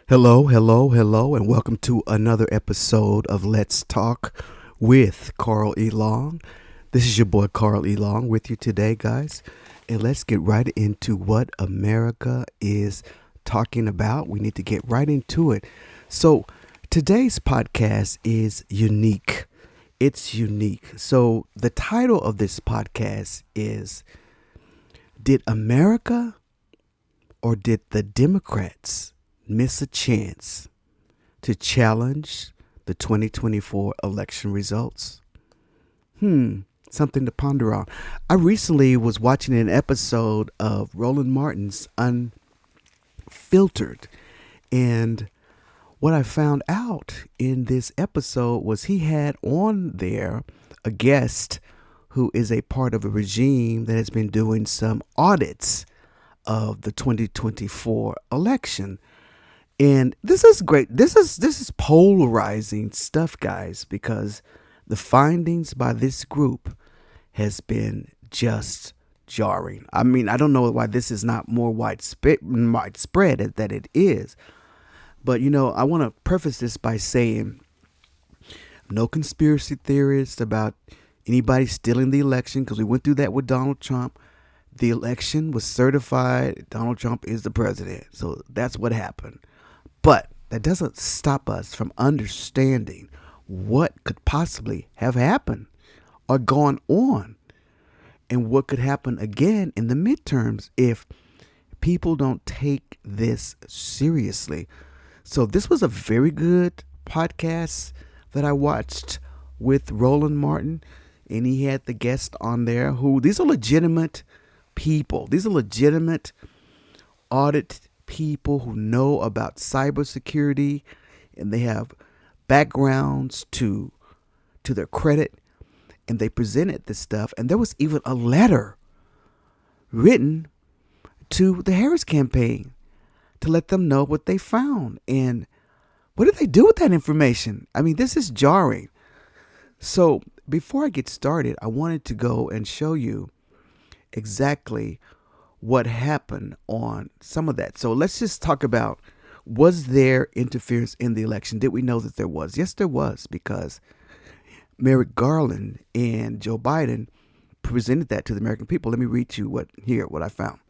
Hello, and welcome to another episode of Let's Talk with Carl Elon. This is your boy Carl Elon with you today, guys, and let's get right into what America is talking about. We need to get right into it. So, today's podcast is unique. It's unique. So, the title of this podcast is Did America or did the Democrats miss a chance to challenge the 2024 election results? Something to ponder on. I recently was watching an episode of Roland Martin's Unfiltered, and what I found out in this episode was he had on there a guest who is a part of a regime that has been doing some audits of the 2024 election. And this is great. This is polarizing stuff, guys, because the findings by this group has been just jarring. I mean, I don't know why this is not more widespread that it is. But, I want to preface this by saying no conspiracy theorists about anybody stealing the election, because we went through that with Donald Trump. The election was certified. Donald Trump is the president. So that's what happened. But that doesn't stop us from understanding what could possibly have happened or gone on, and what could happen again in the midterms if people don't take this seriously. So this was a very good podcast that I watched with Roland Martin, and he had the guest on there these are legitimate people. These are legitimate audit people who know about cybersecurity, and they have backgrounds to their credit, and they presented this stuff. And there was even a letter written to the Harris campaign to let them know what they found. And what did they do with that information? I mean, this is jarring. So before I get started, I wanted to go and show you exactly what happened on some of that. So let's just talk about, was there interference in the election? Did we know that there was? Yes, there was, because Merrick Garland and Joe Biden presented that to the American people. Let me read you what I found.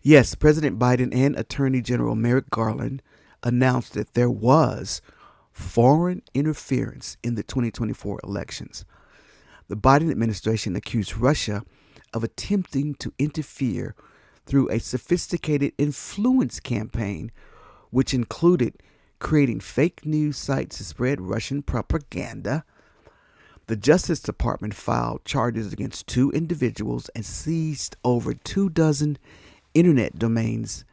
Yes, President Biden and Attorney General Merrick Garland announced that there was foreign interference in the 2024 elections. The Biden administration accused Russia of attempting to interfere through a sophisticated influence campaign, which included creating fake news sites to spread Russian propaganda. The Justice Department filed charges against 2 individuals and seized over 24 internet domains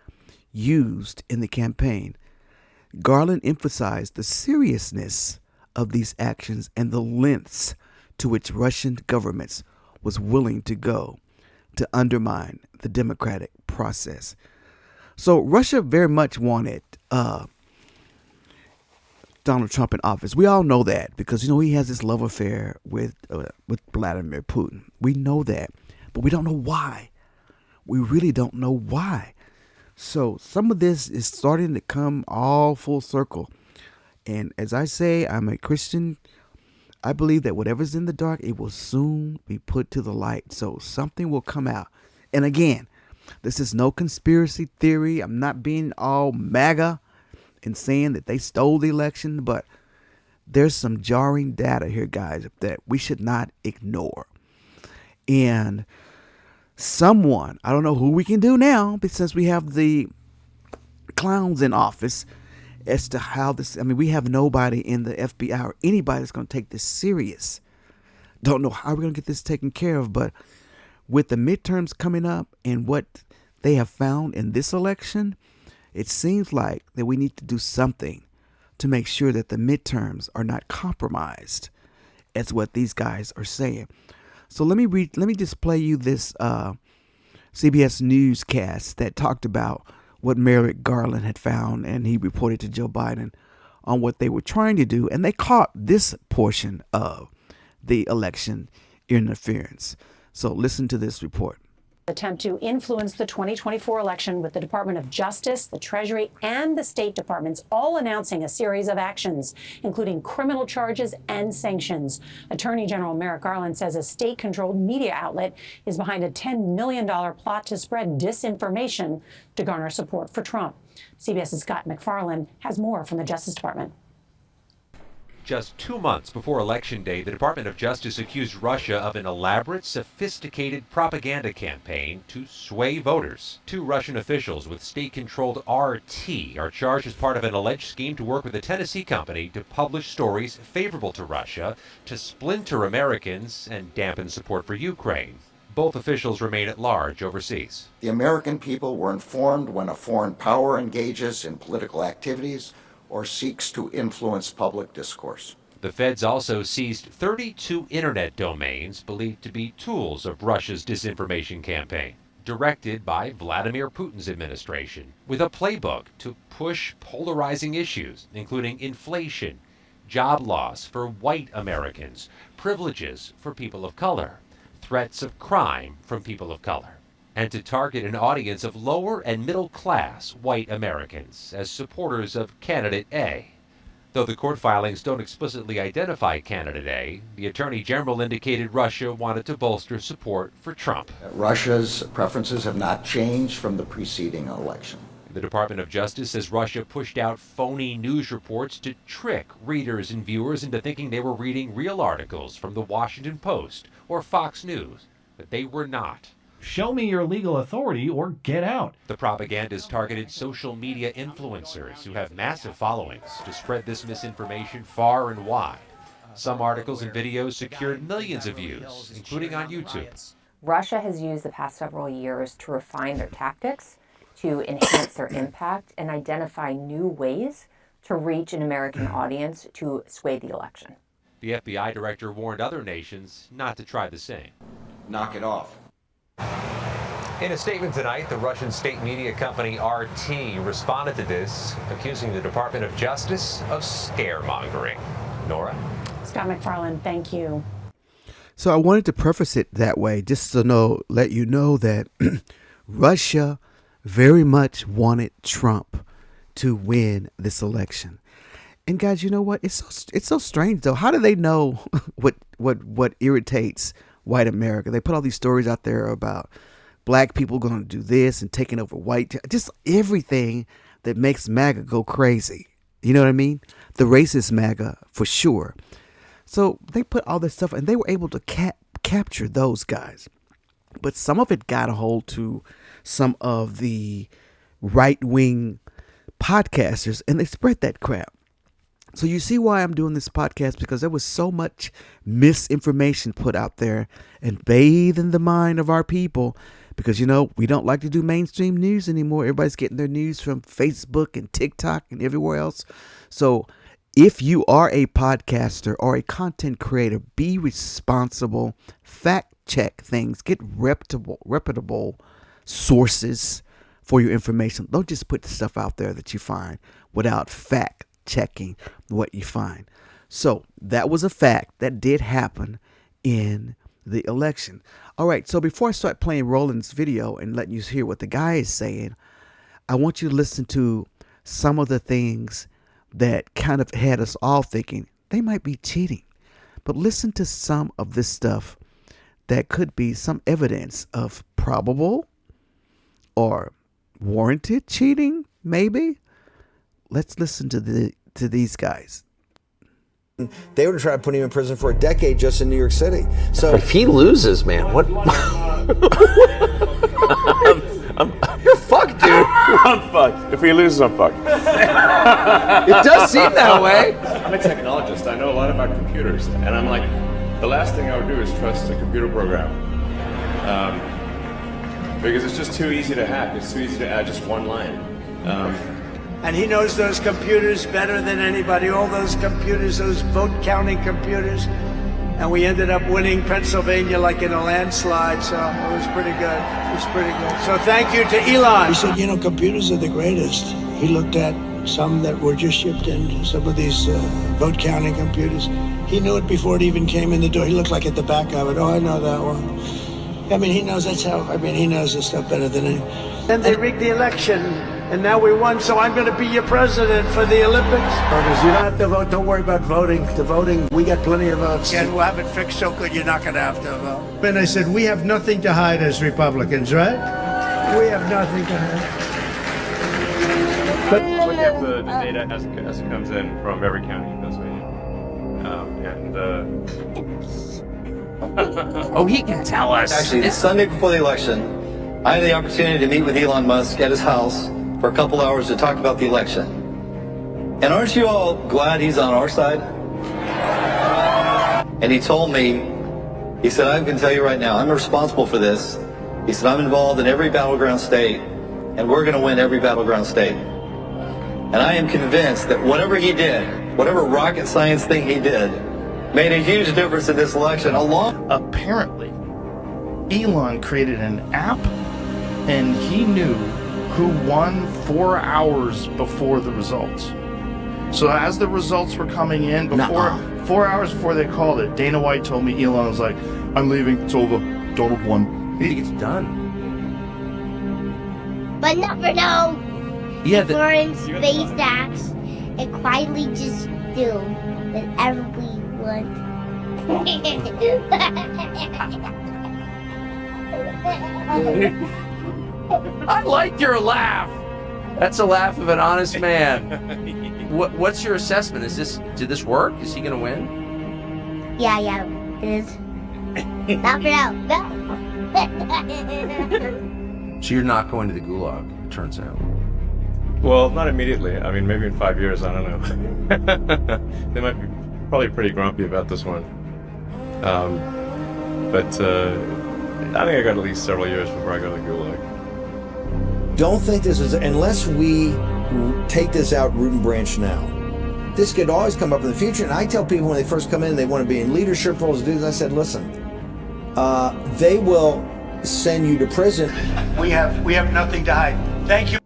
used in the campaign. Garland emphasized the seriousness of these actions and the lengths to which Russian governments was willing to go to undermine the democratic process. So Russia very much wanted Donald Trump in office. We all know that because, he has this love affair with Vladimir Putin. We know that, but we don't know why. We really don't know why. So some of this is starting to come all full circle. And as I say, I'm a Christian. I believe that whatever's in the dark, it will soon be put to the light. So something will come out. And again, this is no conspiracy theory. I'm not being all MAGA and saying that they stole the election, but there's some jarring data here, guys, that we should not ignore. And someone, I don't know who we can do now, but since we have the clowns in office, as to how this, we have nobody in the FBI or anybody that's going to take this serious. Don't know how we're going to get this taken care of, but with the midterms coming up and what they have found in this election, it seems like that we need to do something to make sure that the midterms are not compromised, as what these guys are saying. So let me just play you this CBS newscast that talked about what Merrick Garland had found, and he reported to Joe Biden on what they were trying to do, and they caught this portion of the election interference. So listen to this report. Attempt to influence the 2024 election, with the Department of Justice, the Treasury, and the State Departments all announcing a series of actions, including criminal charges and sanctions. Attorney General Merrick Garland says a state-controlled media outlet is behind a $10 million plot to spread disinformation to garner support for Trump. CBS's Scott McFarland has more from the Justice Department. Just 2 months before Election Day, the Department of Justice accused Russia of an elaborate, sophisticated propaganda campaign to sway voters. 2 Russian officials with state-controlled RT are charged as part of an alleged scheme to work with a Tennessee company to publish stories favorable to Russia, to splinter Americans, and dampen support for Ukraine. Both officials remain at large overseas. The American people were informed when a foreign power engages in political activities or seeks to influence public discourse. The feds also seized 32 internet domains believed to be tools of Russia's disinformation campaign, directed by Vladimir Putin's administration, with a playbook to push polarizing issues, including inflation, job loss for white Americans, privileges for people of color, threats of crime from people of color, and to target an audience of lower and middle class white Americans as supporters of candidate A. Though the court filings don't explicitly identify candidate A, the Attorney General indicated Russia wanted to bolster support for Trump. Russia's preferences have not changed from the preceding election. The Department of Justice says Russia pushed out phony news reports to trick readers and viewers into thinking they were reading real articles from the Washington Post or Fox News, but they were not. Show me your legal authority or get out. The propagandist targeted social media influencers who have massive followings to spread this misinformation far and wide. Some articles and videos secured millions of views, including on YouTube. Russia has used the past several years to refine their tactics, to enhance their impact, and identify new ways to reach an American audience to sway the election. The FBI director warned other nations not to try the same. Knock it off. In a statement tonight, the Russian state media company RT responded to this, accusing the Department of Justice of scaremongering. Nora? Scott McFarland, thank you. So I wanted to preface it that way, just to let you know that Russia very much wanted Trump to win this election. And guys, you know what? It's so strange though. How do they know what irritates white America? They put all these stories out there about black people going to do this and taking over just everything that makes MAGA go crazy. You know what I mean? The racist MAGA for sure. So they put all this stuff and they were able to capture those guys. But some of it got a hold to some of the right-wing podcasters and they spread that crap. So you see why I'm doing this podcast, because there was so much misinformation put out there and bathed in the mind of our people, because, we don't like to do mainstream news anymore. Everybody's getting their news from Facebook and TikTok and everywhere else. So if you are a podcaster or a content creator, be responsible, fact check things, get reputable sources for your information. Don't just put stuff out there that you find without fact checking what you find. So that was a fact that did happen in the election. All right, so before I start playing Roland's video and letting you hear what the guy is saying, I want you to listen to some of the things that kind of had us all thinking they might be cheating. But listen to some of this stuff that could be some evidence of probable or warranted cheating, maybe. Let's listen to these guys. They would try to put him in prison for a decade just in New York City. So if he loses, man, what? You're fucked, dude. I'm fucked. If he loses, I'm fucked. It does seem that way. I'm a technologist. I know a lot about computers, and I'm like, the last thing I would do is trust a computer program, because it's just too easy to hack. It's too easy to add just one line. And he knows those computers better than anybody, all those computers, those vote counting computers. And we ended up winning Pennsylvania like in a landslide, so it was pretty good. It was pretty good. So thank you to Elon. He said, computers are the greatest. He looked at some that were just shipped in, some of these vote counting computers. He knew it before it even came in the door. He looked like at the back of it. Oh, I know that one. I mean, he knows he knows this stuff better than anyone. Then they rigged the election, and now we won, so I'm going to be your president for the Olympics. Voters, you don't have to vote. Don't worry about voting. The voting, we got plenty of votes. Yeah, we'll have it fixed so good you're not going to have to vote. And I said, we have nothing to hide as Republicans, right? We have nothing to hide. But look at the data as it comes in from every county in Pennsylvania. Oh, he can tell us. Actually, the Sunday before the election, I had the opportunity to meet with Elon Musk at his house for a couple hours to talk about the election. And aren't you all glad he's on our side? And he told me, he said, I can tell you right now, I'm responsible for this. He said, I'm involved in every battleground state, and we're going to win every battleground state. And I am convinced that whatever he did, whatever rocket science thing he did, made a huge difference in this election. Apparently, Elon created an app, and he knew who won 4 hours before the results. So as the results were coming in, 4 hours before they called it, Dana White told me, Elon was like, I'm leaving, it's over, Donald won. You think it's done? But never know. Yeah, Foreign space acts and quietly just do whatever we want. I like your laugh. That's a laugh of an honest man. What's your assessment? Did this work? Is he going to win? Yeah, it is. Not for now. No. So you're not going to the gulag, it turns out. Well, not immediately. I mean, maybe in 5 years, I don't know. They might be probably pretty grumpy about this one. But I think I got at least several years before I go to the gulag. Don't think this is, unless we take this out root and branch now. This could always come up in the future, and I tell people when they first come in, they want to be in leadership roles, do this. I said, listen, they will send you to prison. We have nothing to hide. Thank you.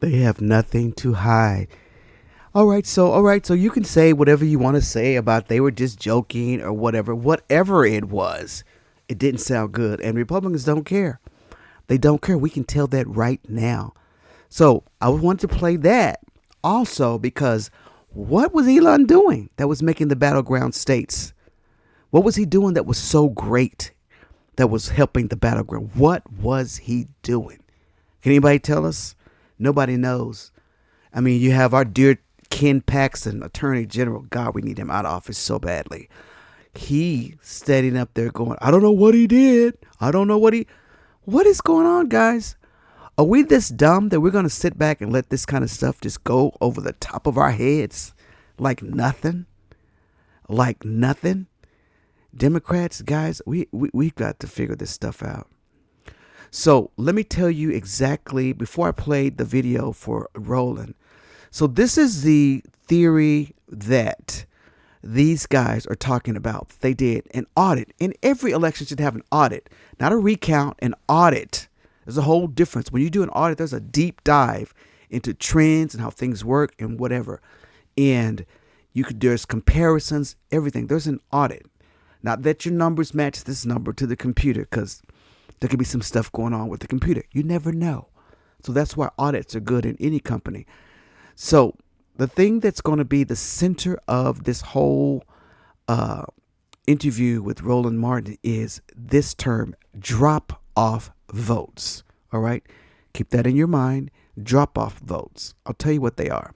They have nothing to hide. All right, so you can say whatever you want to say about they were just joking or whatever it was. It didn't sound good, and Republicans don't care. They don't care. We can tell that right now. So I wanted to play that also because what was Elon doing that was making the battleground states? What was he doing that was so great that was helping the battleground? What was he doing? Can anybody tell us? Nobody knows. I mean, you have our dear Ken Paxton, Attorney General. God, we need him out of office so badly. He standing up there going, I don't know what he did. I don't know what is going on, guys? Are we this dumb that we're going to sit back and let this kind of stuff just go over the top of our heads like nothing? Like nothing? Democrats, guys, we've got to figure this stuff out. So let me tell you exactly, before I played the video for Roland. So this is the theory that these guys are talking about. They did an audit, and every election should have an audit, not a recount, an audit. There's a whole difference. When you do an audit, there's a deep dive into trends and how things work and whatever. And there's comparisons, everything. There's an audit. Not that your numbers match this number to the computer, because there could be some stuff going on with the computer. You never know. So that's why audits are good in any company. So the thing that's going to be the center of this whole interview with Roland Martin is this term, drop-off votes. All right? Keep that in your mind. Drop-off votes. I'll tell you what they are.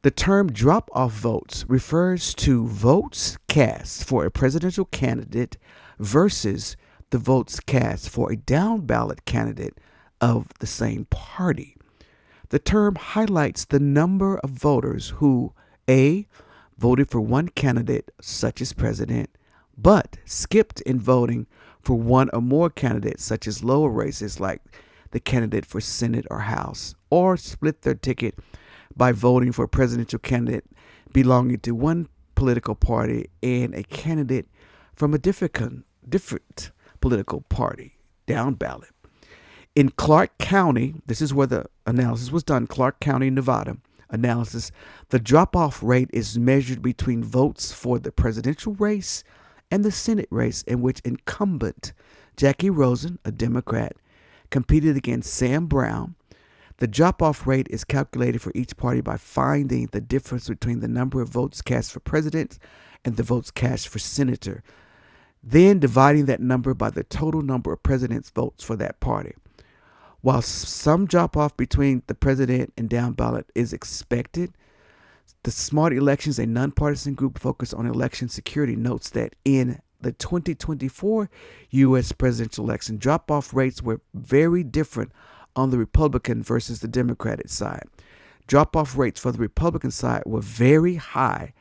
The term drop-off votes refers to votes cast for a presidential candidate versus the votes cast for a down-ballot candidate of the same party. The term highlights the number of voters who, A, voted for one candidate, such as president, but skipped in voting for one or more candidates, such as lower races like the candidate for Senate or House, or split their ticket by voting for a presidential candidate belonging to one political party and a candidate from a different political party, down ballot. In Clark County, this is where the analysis was done, Clark County, Nevada analysis, the drop-off rate is measured between votes for the presidential race and the Senate race in which incumbent Jackie Rosen, a Democrat, competed against Sam Brown. The drop-off rate is calculated for each party by finding the difference between the number of votes cast for president and the votes cast for senator, then dividing that number by the total number of president's votes for that party. While some drop-off between the president and down ballot is expected, the Smart Elections, a nonpartisan group focused on election security, notes that in the 2024 U.S. presidential election, drop-off rates were very different on the Republican versus the Democratic side. Drop-off rates for the Republican side were very high,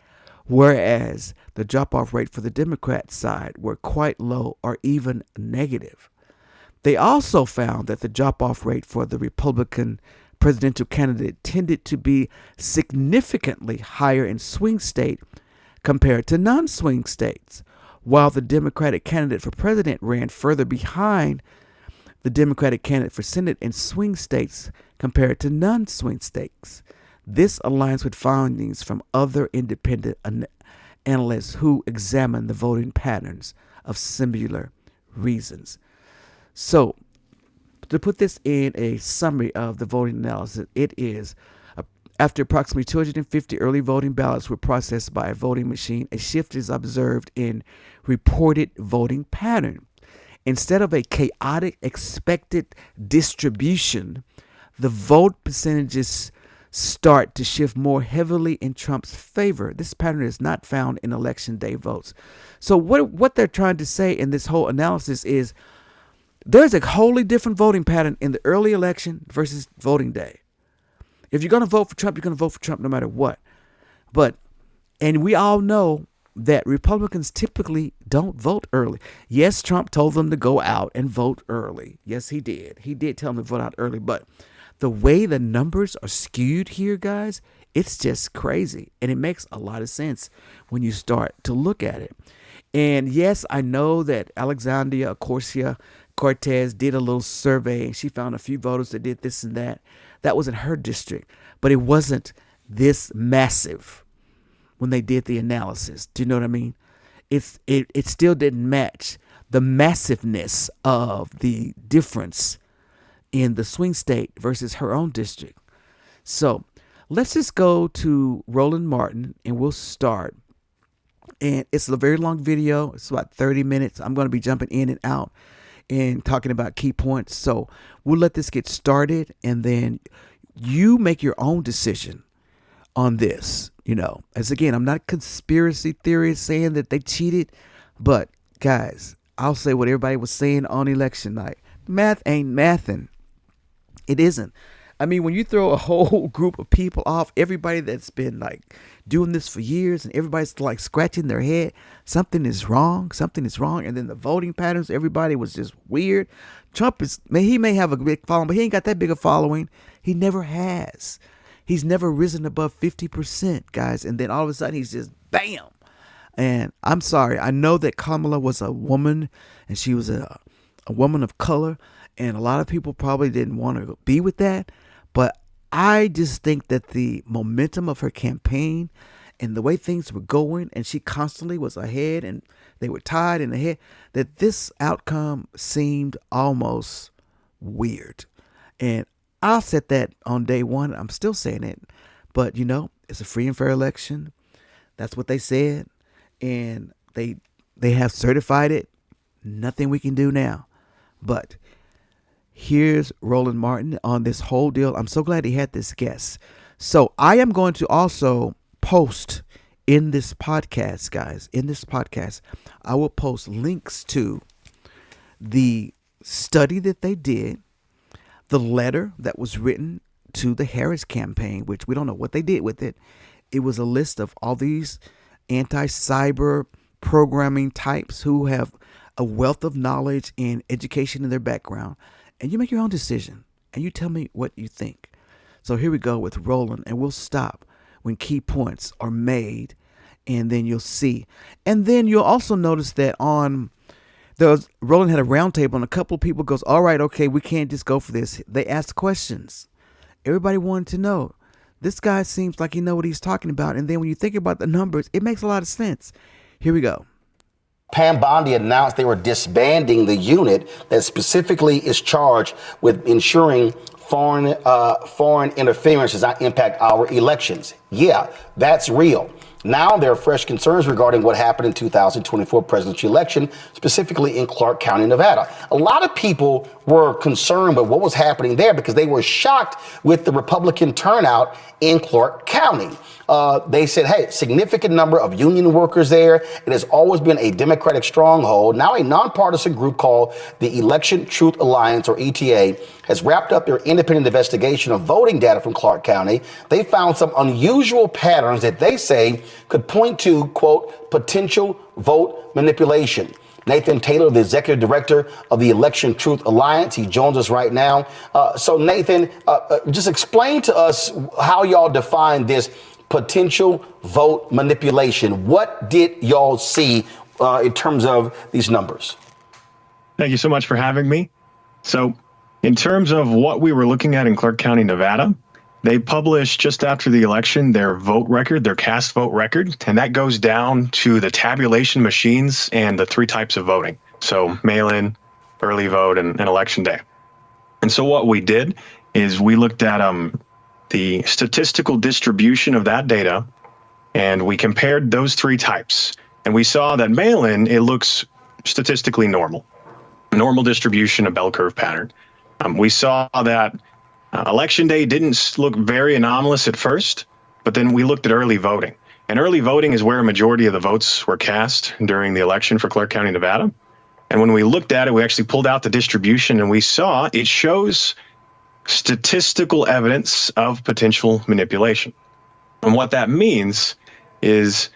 whereas the drop-off rate for the Democrat side were quite low or even negative. They also found that the drop-off rate for the Republican presidential candidate tended to be significantly higher in swing state compared to non-swing states, while the Democratic candidate for president ran further behind the Democratic candidate for Senate in swing states compared to non-swing states. This aligns with findings from other independent analysts who examined the voting patterns of similar reasons. So, to put this in a summary of the voting analysis, it is after approximately 250 early voting ballots were processed by a voting machine, a shift is observed in reported voting pattern. Instead of a chaotic expected distribution, the vote percentages start to shift more heavily in Trump's favor. This pattern is not found in election day votes. So what they're trying to say in this whole analysis is there's a wholly different voting pattern in the early election versus voting day. If you're going to vote for Trump, you're going to vote for Trump no matter what. And we all know that Republicans typically don't vote early. Yes, Trump told them to go out and vote early. Yes, he did. He did tell them to vote out early. But the way the numbers are skewed here, guys, it's just crazy. And it makes a lot of sense when you start to look at it. And yes, I know that Alexandria Ocasio-Cortez did a little survey and she found a few voters that did this and that. That was in her district. But it wasn't this massive when they did the analysis. Do you know what I mean? It still didn't match the massiveness of the difference in the swing state versus her own district. So let's just go to Roland Martin and we'll start. And it's a very long video. It's about 30 minutes. I'm going to be jumping in and out and talking about key points. So we'll let this get started and then you make your own decision on this. You know, as again, I'm not a conspiracy theorist saying that they cheated, but guys, I'll say what everybody was saying on election night. Math ain't mathin'. It isn't. I mean, when you throw a whole group of people off, everybody that's been like doing this for years and everybody's like scratching their head, something is wrong. And then the voting patterns, everybody was just weird. Trump he may have a big following, but he ain't got that big a following. He never has. He's never risen above 50%, guys. And then all of a sudden he's just bam. And I'm sorry. I know that Kamala was a woman and she was a woman of color. And a lot of people probably didn't want to be with that. But I just think that the momentum of her campaign and the way things were going, and she constantly was ahead and they were tied in the head, that this outcome seemed almost weird. And I'll set that on day one. I'm still saying it. But, you know, it's a free and fair election. That's what they said. And they have certified it. Nothing we can do now. But here's Roland Martin on this whole deal. I'm so glad he had this guest. So I am going to also post in this podcast, guys, I will post links to the study that they did, the letter that was written to the Harris campaign, which we don't know what they did with it. It was a list of all these anti-cyber programming types who have a wealth of knowledge and education in their background. And you make your own decision and you tell me what you think. So here we go with Roland, and we'll stop when key points are made, and then you'll see. And then you'll also notice that Roland had a roundtable, and a couple of people goes, all right, okay, we can't just go for this. They asked questions. Everybody wanted to know. This guy seems like he knows what he's talking about. And then when you think about the numbers, it makes a lot of sense. Here we go. Pam Bondi announced they were disbanding the unit that specifically is charged with ensuring foreign interference does not impact our elections. Yeah, that's real. Now there are fresh concerns regarding what happened in 2024 presidential election, specifically in Clark County, Nevada. A lot of people were concerned with what was happening there because they were shocked with the Republican turnout in Clark County. They said, hey, significant number of union workers there. It has always been a Democratic stronghold. Now a nonpartisan group called the Election Truth Alliance, or ETA, has wrapped up their independent investigation of voting data from Clark County. They found some unusual patterns that they say could point to, quote, potential vote manipulation. Nathan Taylor, the executive director of the Election Truth Alliance. He joins us right now. So Nathan, just explain to us how y'all define this potential vote manipulation. What did y'all see in terms of these numbers? Thank you so much for having me. So in terms of what we were looking at in Clark County, Nevada, they published just after the election their vote record, their cast vote record, and that goes down to the tabulation machines and the 3 types of voting. So mail-in, early vote, and election day. And so what we did is we looked at the statistical distribution of that data, and we compared those 3 types. And we saw that mail-in, it looks statistically normal. Normal distribution, a bell curve pattern. We saw that election day didn't look very anomalous at first, but then we looked at early voting. And early voting is where a majority of the votes were cast during the election for Clark County, Nevada. And when we looked at it, we actually pulled out the distribution and we saw it shows statistical evidence of potential manipulation. And what that means is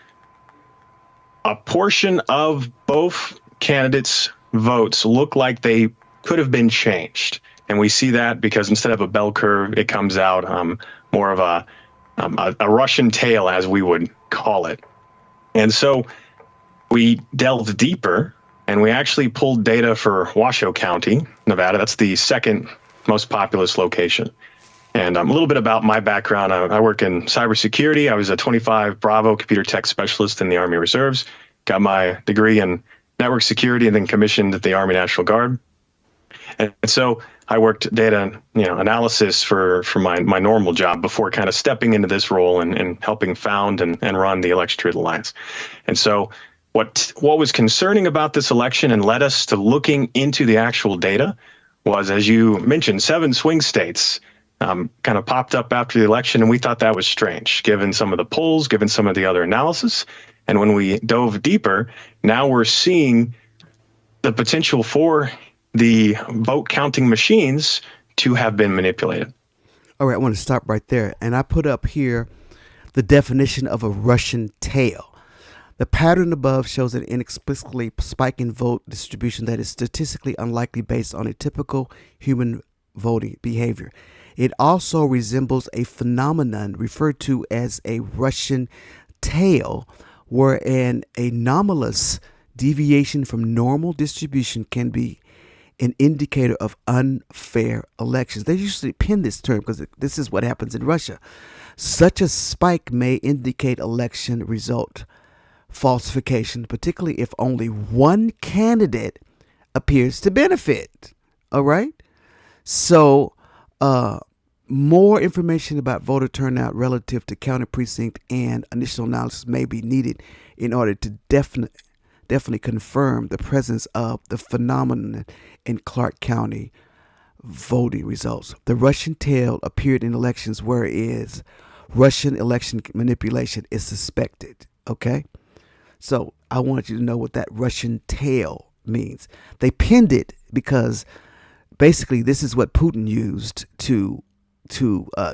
a portion of both candidates' votes look like they could have been changed. And we see that because instead of a bell curve, it comes out more of a Russian tail, as we would call it. And so we delved deeper and we actually pulled data for Washoe County, Nevada. That's the second most populous location. And a little bit about my background. I work in cybersecurity. I was a 25 Bravo computer tech specialist in the Army Reserves, got my degree in network security and then commissioned at the Army National Guard. And so I worked data analysis for my normal job before kind of stepping into this role and helping found and run the Election Truth Alliance. And so what was concerning about this election and led us to looking into the actual data was, as you mentioned, 7 swing states kind of popped up after the election, and we thought that was strange, given some of the polls, given some of the other analysis. And when we dove deeper, now we're seeing the potential for the vote counting machines to have been manipulated. All right, I want to stop right there. And I put up here the definition of a Russian tail. The pattern above shows an inexplicably spiking vote distribution that is statistically unlikely based on a typical human voting behavior. It also resembles a phenomenon referred to as a Russian tail, where an anomalous deviation from normal distribution can be an indicator of unfair elections. They usually pin this term because this is what happens in Russia. Such a spike may indicate election result falsification, particularly if only one candidate appears to benefit. All right. So more information about voter turnout relative to county precinct and initial analysis may be needed in order to definitely confirm the presence of the phenomenon in Clark County voting results. The Russian tail appeared in elections, whereas Russian election manipulation is suspected. Okay? So I want you to know what that Russian tail means. They pinned it because basically this is what Putin used to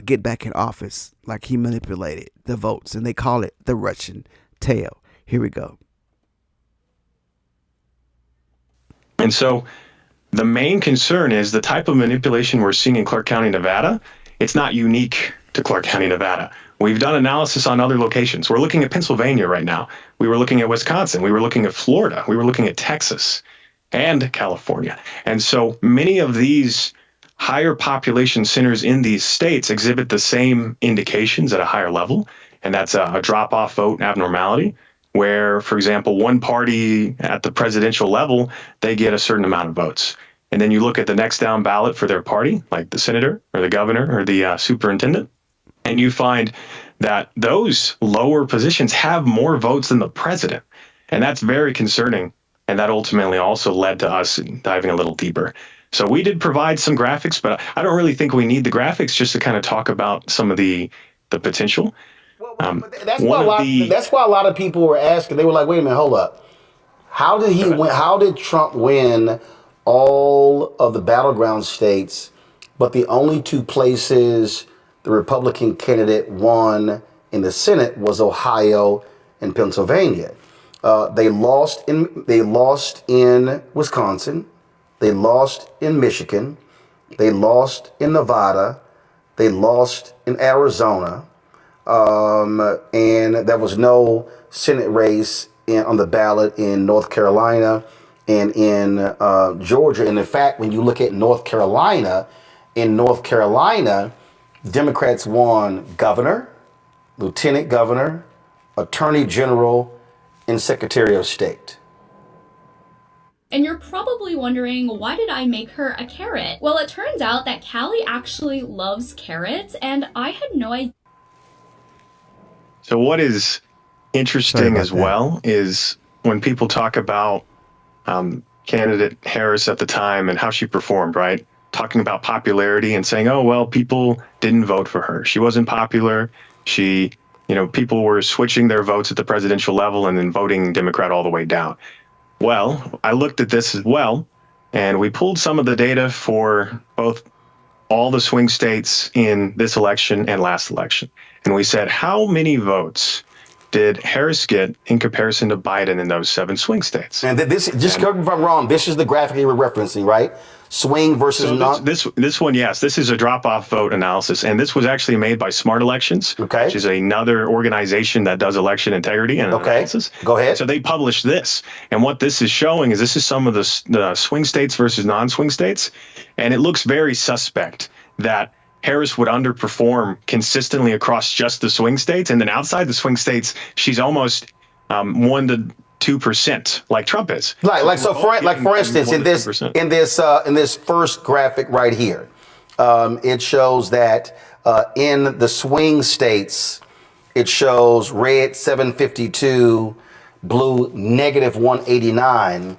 get back in office. Like, he manipulated the votes, and they call it the Russian tail. Here we go. And so the main concern is the type of manipulation we're seeing in Clark County, Nevada. It's not unique to Clark County, Nevada. We've done analysis on other locations. We're looking at Pennsylvania right now. We were looking at Wisconsin. We were looking at Florida. We were looking at Texas and California. And so many of these higher population centers in these states exhibit the same indications at a higher level, and that's a drop-off vote abnormality. where, for example, one party at the presidential level, they get a certain amount of votes. And then you look at the next down ballot for their party, like the senator or the governor or the superintendent, and you find that those lower positions have more votes than the president. And that's very concerning. And that ultimately also led to us diving a little deeper. So we did provide some graphics, but I don't really think we need the graphics, just to kind of talk about some of the potential. That's why a lot of people were asking. They were like, "Wait a minute, hold up. How did he win? How did Trump win all of the battleground states, but the only two places the Republican candidate won in the Senate was Ohio and Pennsylvania? They lost in Wisconsin, they lost in Michigan, they lost in Nevada, they lost in Arizona." And there was no Senate race on the ballot in North Carolina and in Georgia. And in fact, when you look at North Carolina, Democrats won governor, lieutenant governor, attorney general, and secretary of state. And you're probably wondering, why did I make her a carrot? Well, it turns out that Callie actually loves carrots, and I had no idea. So what is interesting as well is when people talk about candidate Harris at the time and how she performed, right? Talking about popularity and saying, oh, well, people didn't vote for her. She wasn't popular. People were switching their votes at the presidential level and then voting Democrat all the way down. Well, I looked at this as well, and we pulled some of the data for both all the swing states in this election and last election. And we said, how many votes did Harris get in comparison to Biden in those 7 swing states? And just correct me if I'm wrong, this is the graphic you were referencing, right? Swing versus non. This one, yes. This is a drop-off vote analysis, and this was actually made by Smart Elections, which is another organization that does election integrity and analysis. Go ahead. So they published this, and what this is showing is this is some of the swing states versus non-swing states, and it looks very suspect that Harris would underperform consistently across just the swing states, and then outside the swing states, she's almost 1 to 2%, like Trump is. For instance, in this first graphic right here, it shows that in the swing states, it shows red 752, blue negative 189.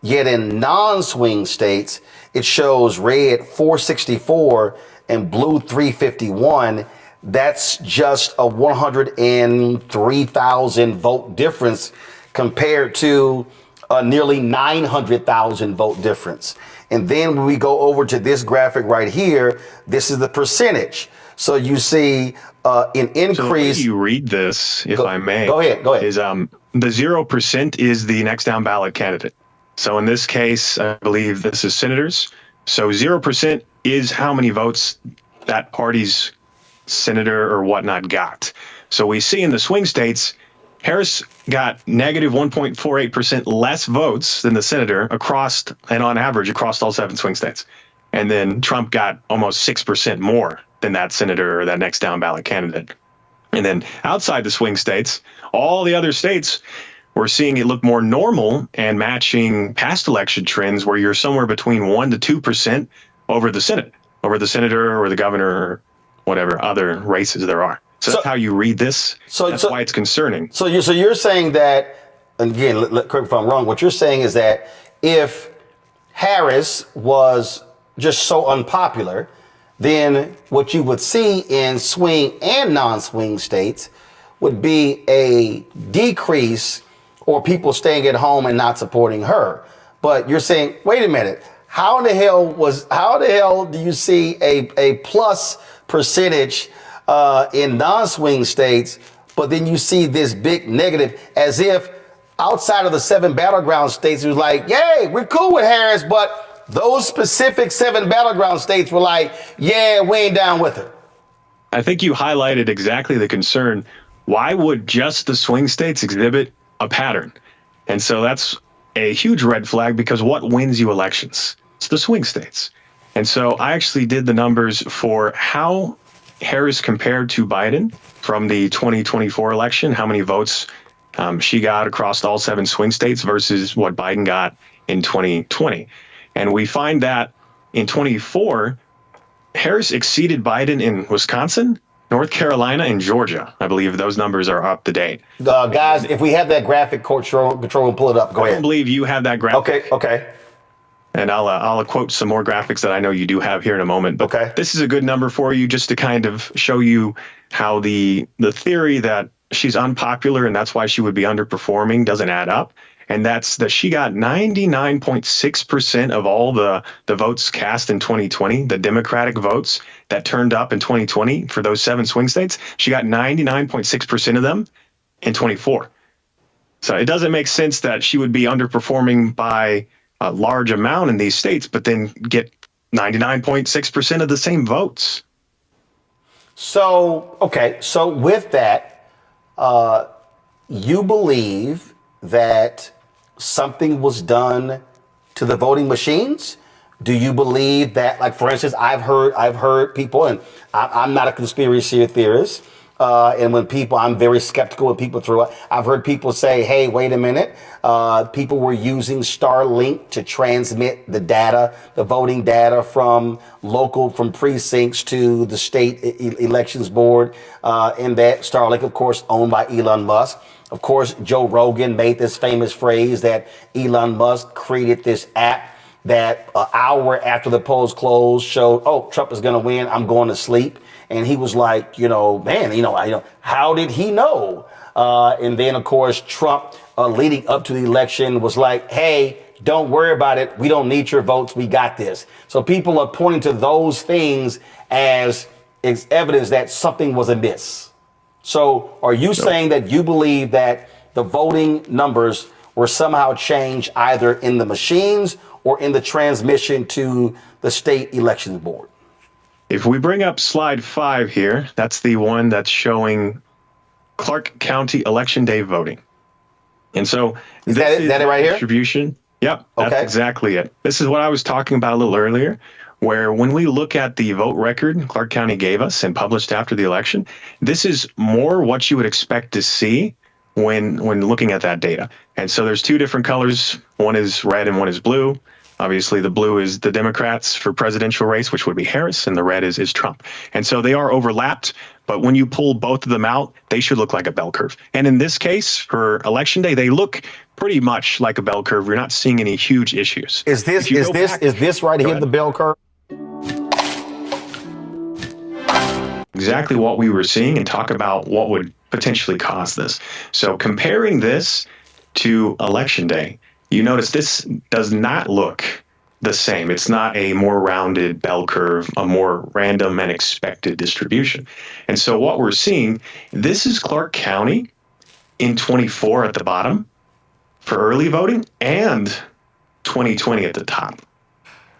Yet in non-swing states, it shows red 464 and blue 351. That's just a 103,000 vote difference compared to a nearly 900,000 vote difference. And then when we go over to this graphic right here, this is the percentage. So you see an increase. So the way you read this, if I may. Go ahead. Is the 0% is the next down ballot candidate. So in this case, I believe this is senators. So 0% is how many votes that party's senator or whatnot got. So we see in the swing states, Harris got negative 1.48% less votes than the senator across, and on average, across all 7 swing states. And then Trump got almost 6% more than that senator or that next down ballot candidate. And then outside the swing states, all the other states, we're seeing it look more normal and matching past election trends where you're somewhere between 1 to 2% over the Senate, over the senator or the governor or whatever other races there are. So that's how you read this. That's why it's concerning. So you're saying that, again, correct me if I'm wrong, what you're saying is that if Harris was just so unpopular, then what you would see in swing and non-swing states would be a decrease or people staying at home and not supporting her. But you're saying, wait a minute, how the hell do you see a plus percentage in non-swing states, but then you see this big negative, as if outside of the 7 battleground states, it was like, yay, we're cool with Harris, but those specific 7 battleground states were like, yeah, we ain't down with her. I think you highlighted exactly the concern. Why would just the swing states exhibit a pattern? And so that's a huge red flag, because what wins you elections? It's the swing states. And so I actually did the numbers for how Harris compared to Biden from the 2024 election, how many votes she got across all 7 swing states versus what Biden got in 2020. And we find that in 24, Harris exceeded Biden in Wisconsin, North Carolina, and Georgia. I believe those numbers are up to date. Guys, if we have that graphic, control, pull it up. Go ahead. I don't believe you have that graphic. Okay. And I'll quote some more graphics that I know you do have here in a moment. But this is a good number for you just to kind of show you how the theory that she's unpopular and that's why she would be underperforming doesn't add up. And that's that she got 99.6% of all the votes cast in 2020, the Democratic votes that turned up in 2020 for those 7 swing states. She got 99.6% of them in 24. So it doesn't make sense that she would be underperforming by a large amount in these states, but then get 99.6% of the same votes. So with that, you believe that something was done to the voting machines? Do you believe that, like, for instance, I've heard people, and I'm not a conspiracy theorist, and when people, I'm very skeptical when people throw it. I've heard people say, hey, wait a minute. People were using Starlink to transmit the data, the voting data from precincts to the state elections board. And that Starlink, of course, owned by Elon Musk. Of course, Joe Rogan made this famous phrase that Elon Musk created this app that an hour after the polls closed showed, oh, Trump is going to win. I'm going to sleep. And he was like, man, how did he know? And then, of course, Trump, leading up to the election, was like, hey, don't worry about it. We don't need your votes. We got this. So people are pointing to those things as evidence that something was amiss. So are you saying that you believe that the voting numbers were somehow changed either in the machines or in the transmission to the state elections board? If we bring up slide 5 here, that's the one that's showing Clark County election day voting. And so is that it right here? Distribution. Yep, that's exactly it. This is what I was talking about a little earlier, where when we look at the vote record Clark County gave us and published after the election, this is more what you would expect to see when looking at that data. And so there's 2 different colors. One is red and one is blue. Obviously, the blue is the Democrats for presidential race, which would be Harris, and the red is Trump. And so they are overlapped. But when you pull both of them out, they should look like a bell curve. And in this case, for election day, they look pretty much like a bell curve. We're not seeing any huge issues. Is this right here the bell curve? Exactly what we were seeing, and talk about what would potentially cause this. So comparing this to election day, you notice this does not look the same. It's not a more rounded bell curve, a more random and expected distribution. And so what we're seeing, this is Clark County in 24 at the bottom for early voting and 2020 at the top.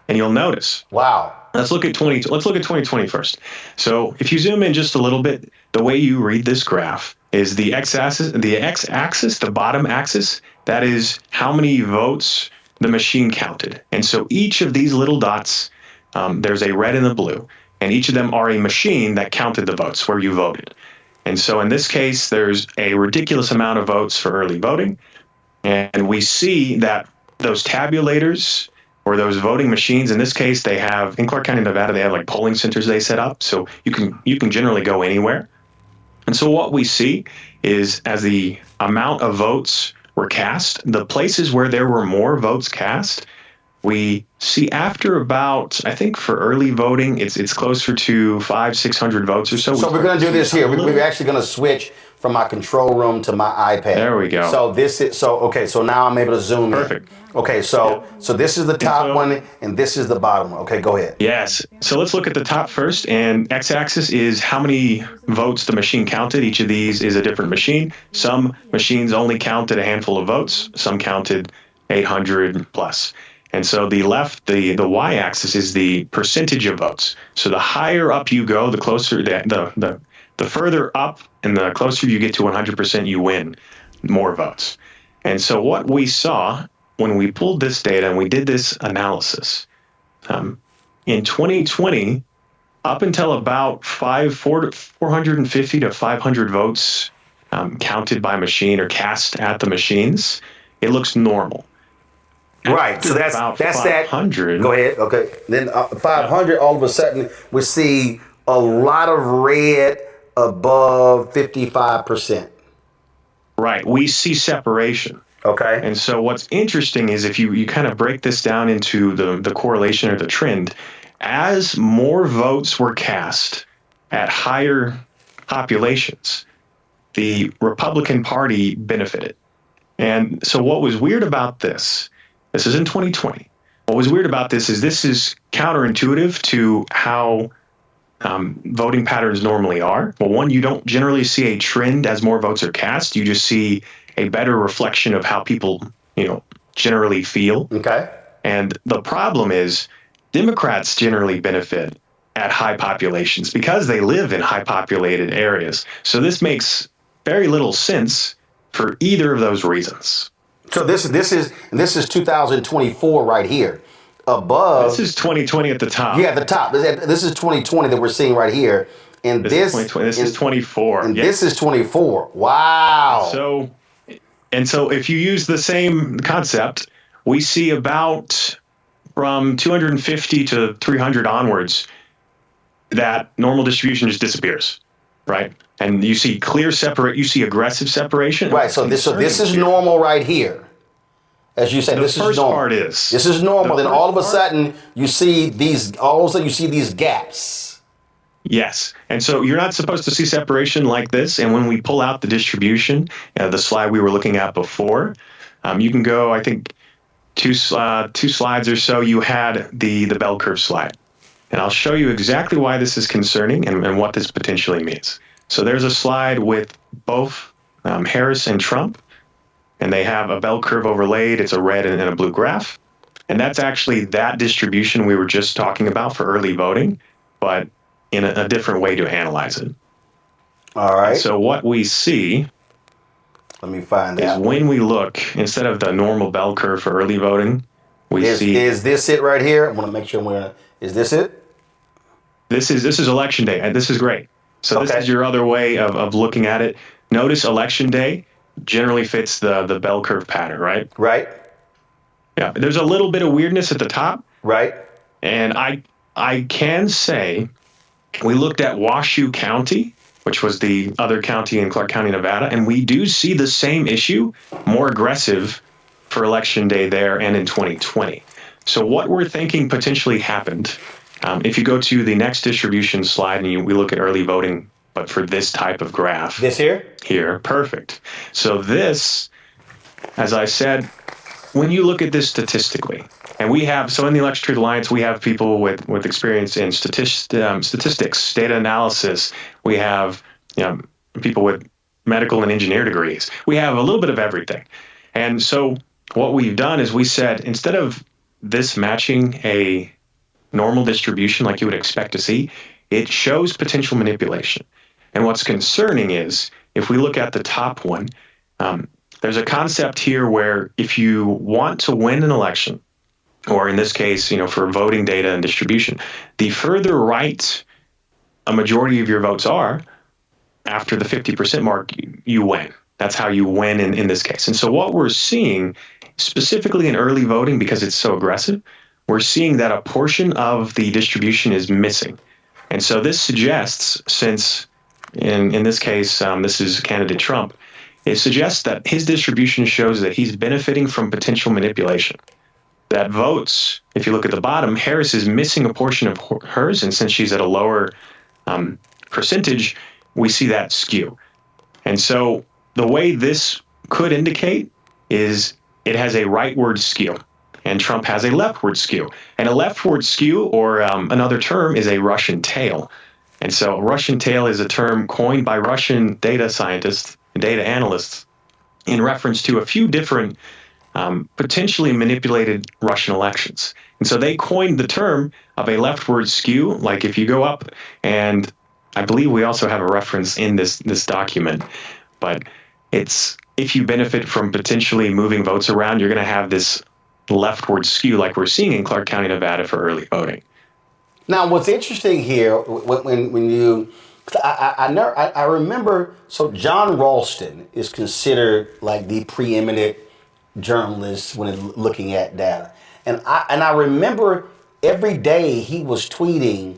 And you'll notice. Wow. Let's look at 2020 first. So if you zoom in just a little bit, the way you read this graph is the x-axis, the bottom axis, that is how many votes the machine counted. And so each of these little dots, there's a red and a blue, and each of them are a machine that counted the votes where you voted. And so in this case, there's a ridiculous amount of votes for early voting. And we see that those tabulators or those voting machines, in this case, they have, in Clark County, Nevada, they have like polling centers they set up. So you can generally go anywhere. And so what we see is as the amount of votes were cast, the places where there were more votes cast, we see after about, I think for early voting, it's closer to 500-600 votes or so. So we're going to do this here. We're actually going to switch from my control room to my iPad. There we go. So this is so now I'm able to zoom Perfect. in. Okay, so this is the top one and this is the bottom one. Okay, go ahead. Yes. So let's look at the top first, and x-axis is how many votes the machine counted. Each of these is a different machine. Some machines only counted a handful of votes. Some counted 800 plus. And so the y-axis is the percentage of votes. So the higher up you go, the closer the further up and the closer you get to 100%, you win more votes. And so what we saw when we pulled this data and we did this analysis, in 2020, up until about 450 to 500 votes counted by machine or cast at the machines, it looks normal. Right. So that's that. Go ahead. Okay. Then 500, all of a sudden, we see a lot of red above 55%. Right. We see separation. Okay. And so what's interesting is if you kind of break this down into the correlation or the trend, as more votes were cast at higher populations, the Republican Party benefited. And so what was weird about this is in 2020, what was weird about this is counterintuitive to how voting patterns normally are. Well, one, you don't generally see a trend as more votes are cast. You just see a better reflection of how people, generally feel. Okay. And the problem is Democrats generally benefit at high populations because they live in high populated areas. So this makes very little sense for either of those reasons. So this is 2024 right here. Above. This is 2020 at the top. Yeah, at the top. This is 2020 that we're seeing right here. And this is 24. And this is 24. Wow. So if you use the same concept, we see about from 250 to 300 onwards, that normal distribution just disappears, right? And you see you see aggressive separation. Right. So this is normal right here. As you say, this is normal. This is normal. Then all of a sudden you see these gaps. Yes. And so you're not supposed to see separation like this. And when we pull out the distribution, the slide we were looking at before, you can go, I think, two slides or so, you had the bell curve slide. And I'll show you exactly why this is concerning and what this potentially means. So there's a slide with both Harris and Trump, and they have a bell curve overlaid. It's a red and a blue graph. And that's actually that distribution we were just talking about for early voting, but in a different way to analyze it. All right. And so what we see, let me find that, is when we look, instead of the normal bell curve for early voting, we see... Is this it right here? I want to make sure is this it? This is election day, and this is great. So this is your other way of looking at it. Notice election day generally fits the bell curve pattern, right? Right. Yeah. There's a little bit of weirdness at the top. Right. And I can say we looked at Washoe County, which was the other county in Clark County, Nevada, and we do see the same issue, more aggressive for election day there and in 2020. So what we're thinking potentially happened, if you go to the next distribution slide and we look at early voting, but for this type of graph. This here? Here, perfect. So this, as I said, when you look at this statistically, and so in the Election Truth Alliance, we have people with experience in statistics, data analysis. We have people with medical and engineer degrees. We have a little bit of everything. And so what we've done is we said, instead of this matching a normal distribution like you would expect to see, it shows potential manipulation. And what's concerning is, if we look at the top one, there's a concept here where if you want to win an election, or in this case, for voting data and distribution, the further right a majority of your votes are, after the 50% mark, you win. That's how you win in this case. And so what we're seeing, specifically in early voting, because it's so aggressive, we're seeing that a portion of the distribution is missing. And so this suggests, since in this case, this is candidate Trump, it suggests that his distribution shows that he's benefiting from potential manipulation. That votes, if you look at the bottom, Harris is missing a portion of hers, and since she's at a lower percentage, we see that skew. And so the way this could indicate is it has a rightward skew, and Trump has a leftward skew. And a leftward skew, or another term, is a Russian tail. And so Russian tail is a term coined by Russian data scientists and data analysts in reference to a few different potentially manipulated Russian elections. And so they coined the term of a leftward skew, like if you go up, and I believe we also have a reference in this document, but it's if you benefit from potentially moving votes around, you're going to have this leftward skew like we're seeing in Clark County, Nevada for early voting. Now, what's interesting here, when you I remember, so John Ralston is considered like the preeminent journalist when looking at data. And I remember every day he was tweeting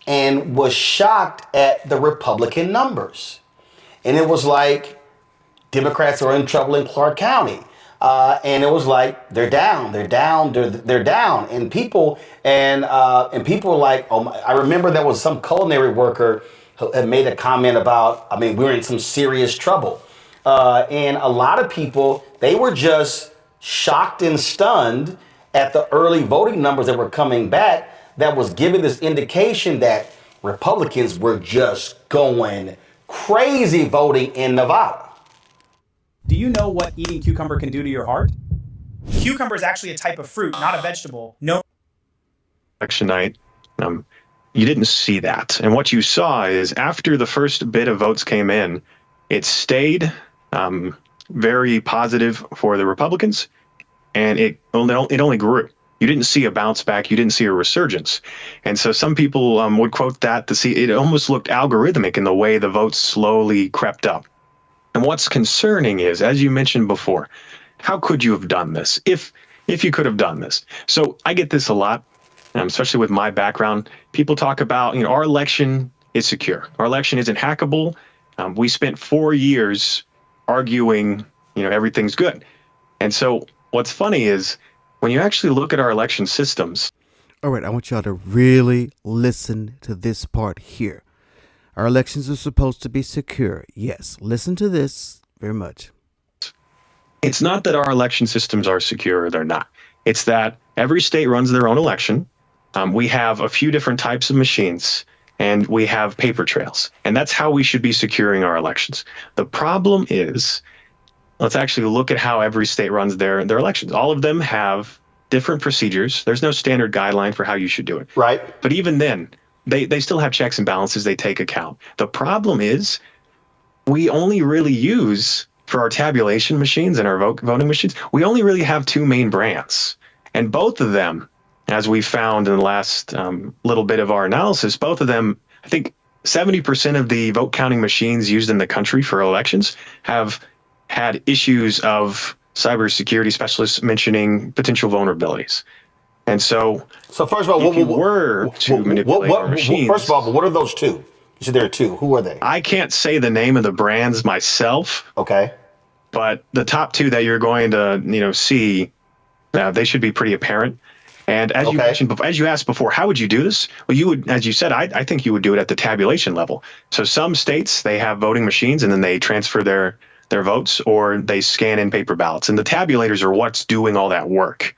and was shocked at the Republican numbers. And it was like, Democrats are in trouble in Clark County. And it was like, they're down. And people were like, oh my, I remember there was some culinary worker who had made a comment about, I mean, we're in some serious trouble. And a lot of people, they were just shocked and stunned at the early voting numbers that were coming back that was giving this indication that Republicans were just going crazy voting in Nevada. Do you know what eating cucumber can do to your heart? Cucumber is actually a type of fruit, not a vegetable. No. Election night, you didn't see that. And what you saw is after the first bit of votes came in, it stayed very positive for the Republicans, and it only grew. You didn't see a bounce back. You didn't see a resurgence. And so some people would quote that to see it almost looked algorithmic in the way the votes slowly crept up. And what's concerning is, as you mentioned before, how could you have done this if you could have done this? So I get this a lot, especially with my background. People talk about, our election is secure. Our election isn't hackable. We spent 4 years arguing, everything's good. And so what's funny is when you actually look at our election systems. All right, I want y'all to really listen to this part here. Our elections are supposed to be secure. Yes, listen to this very much. It's not that our election systems are secure or they're not. It's that every state runs their own election. We have a few different types of machines, and we have paper trails. And that's how we should be securing our elections. The problem is, let's actually look at how every state runs their elections. All of them have different procedures. There's no standard guideline for how you should do it. Right. But even then, they still have checks and balances they take account. The problem is we only really use, for our tabulation machines and our voting machines, we only really have 2 main brands. And both of them, as we found in the last little bit of our analysis, both of them, I think 70% of the vote counting machines used in the country for elections have had issues of cybersecurity specialists mentioning potential vulnerabilities. And so first of all, if you were to manipulate our machines, first of all, what are those 2? You said there are 2. Who are they? I can't say the name of the brands myself. Okay. But the top 2 that you're going to, see, they should be pretty apparent. And as you mentioned, as you asked before, how would you do this? Well, you would, as you said, I think you would do it at the tabulation level. So some states, they have voting machines and then they transfer their votes, or they scan in paper ballots. And the tabulators are what's doing all that work.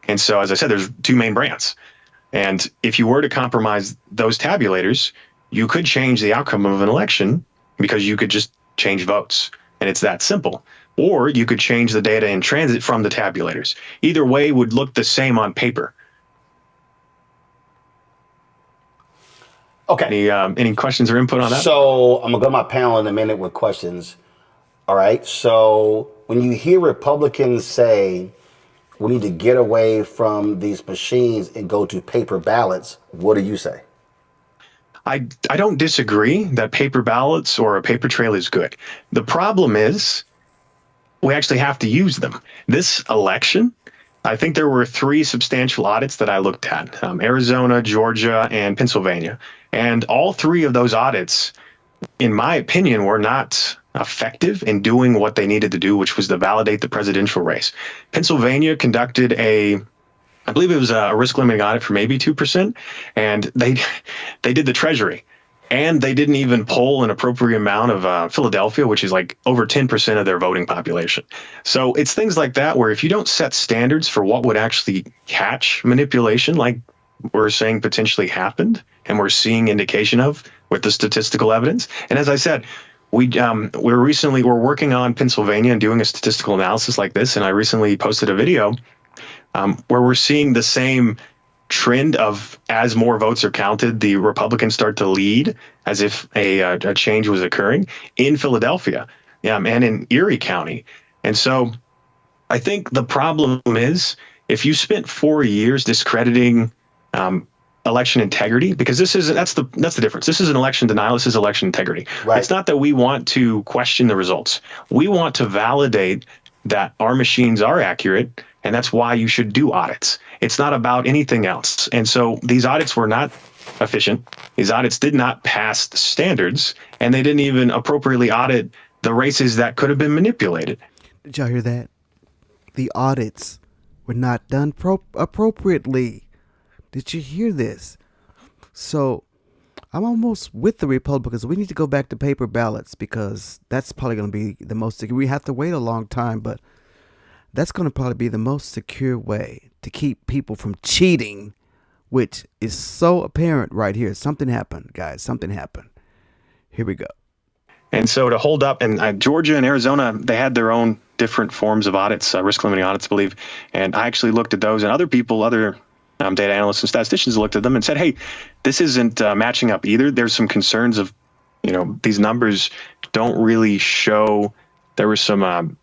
And so, as I said, there's 2 main brands. And if you were to compromise those tabulators, you could change the outcome of an election because you could just change votes. And it's that simple. Or you could change the data in transit from the tabulators. Either way would look the same on paper. Okay. Any questions or input on that? So I'm going to go to my panel in a minute with questions. All right. So when you hear Republicans say we need to get away from these machines and go to paper ballots, what do you say? I don't disagree that paper ballots or a paper trail is good. The problem is we actually have to use them. This election, I think there were 3 substantial audits that I looked at, Arizona, Georgia, and Pennsylvania. And all 3 of those audits, in my opinion, were not effective in doing what they needed to do, which was to validate the presidential race. Pennsylvania conducted I believe it was a risk limiting audit for maybe 2%, and they did the Treasury, and they didn't even poll an appropriate amount of Philadelphia, which is like over 10% of their voting population. So it's things like that where if you don't set standards for what would actually catch manipulation, like we're saying potentially happened, and we're seeing indication of with the statistical evidence. And as I said, we're working on Pennsylvania and doing a statistical analysis like this. And I recently posted a video where we're seeing the same trend of as more votes are counted, the Republicans start to lead as if a change was occurring in Philadelphia and in Erie County. And so I think the problem is if you spent 4 years discrediting election integrity, because that's the difference. This is an election denial. This is election integrity. Right. It's not that we want to question the results. We want to validate that our machines are accurate, and that's why you should do audits. It's not about anything else. And so these audits were not efficient. These audits did not pass the standards, and they didn't even appropriately audit the races that could have been manipulated. Did y'all hear that? The audits were not done appropriately. Did you hear this? So I'm almost with the Republicans. We need to go back to paper ballots, because that's probably going to be the most secure. We have to wait a long time, but that's going to probably be the most secure way to keep people from cheating, which is so apparent right here. Something happened, guys. Something happened. Here we go. And so to hold up, and Georgia and Arizona, they had their own different forms of audits, risk limiting audits, I believe. And I actually looked at those, and other data analysts and statisticians looked at them and said, hey, this isn't matching up either. There's some concerns of, these numbers don't really show. There were some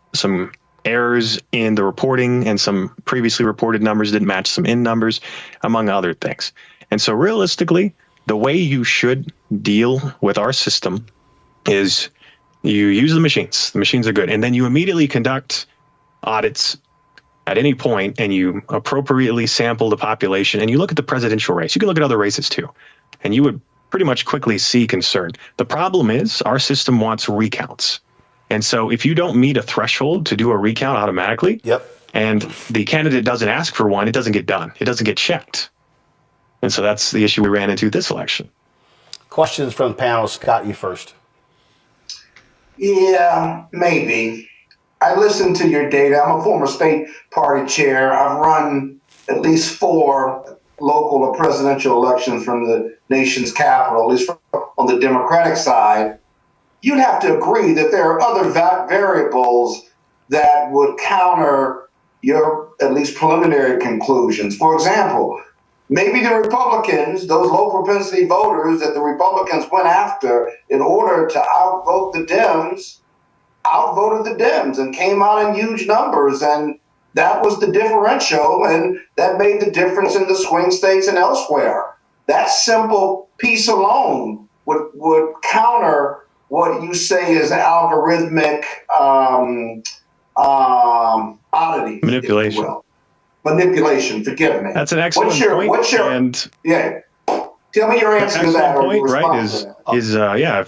errors in the reporting, and some previously reported numbers didn't match some in numbers, among other things. And so realistically, the way you should deal with our system is you use the machines. The machines are good. And then you immediately conduct audits at any point, and you appropriately sample the population, and you look at the presidential race. You can look at other races too, and you would pretty much quickly see concern. The problem is our system wants recounts. And so if you don't meet a threshold to do a recount automatically, and the candidate doesn't ask for one, it doesn't get done. It doesn't get checked. And so that's the issue we ran into this election. Questions from the panel. Scott, you first. Yeah, maybe. I listened to your data. I'm a former state party chair. I've run at least 4 local or presidential elections from the nation's capital, at least on the Democratic side. You'd have to agree that there are other variables that would counter your at least preliminary conclusions. For example, maybe the Republicans, those low propensity voters that the Republicans went after in order to outvote the Dems, outvoted the Dems and came out in huge numbers, and that was the differential, and that made the difference in the swing states and elsewhere. That simple piece alone would counter what you say is algorithmic oddity. Manipulation. Manipulation, forgive me. That's an excellent point. Tell me your answer to that. Point, right, is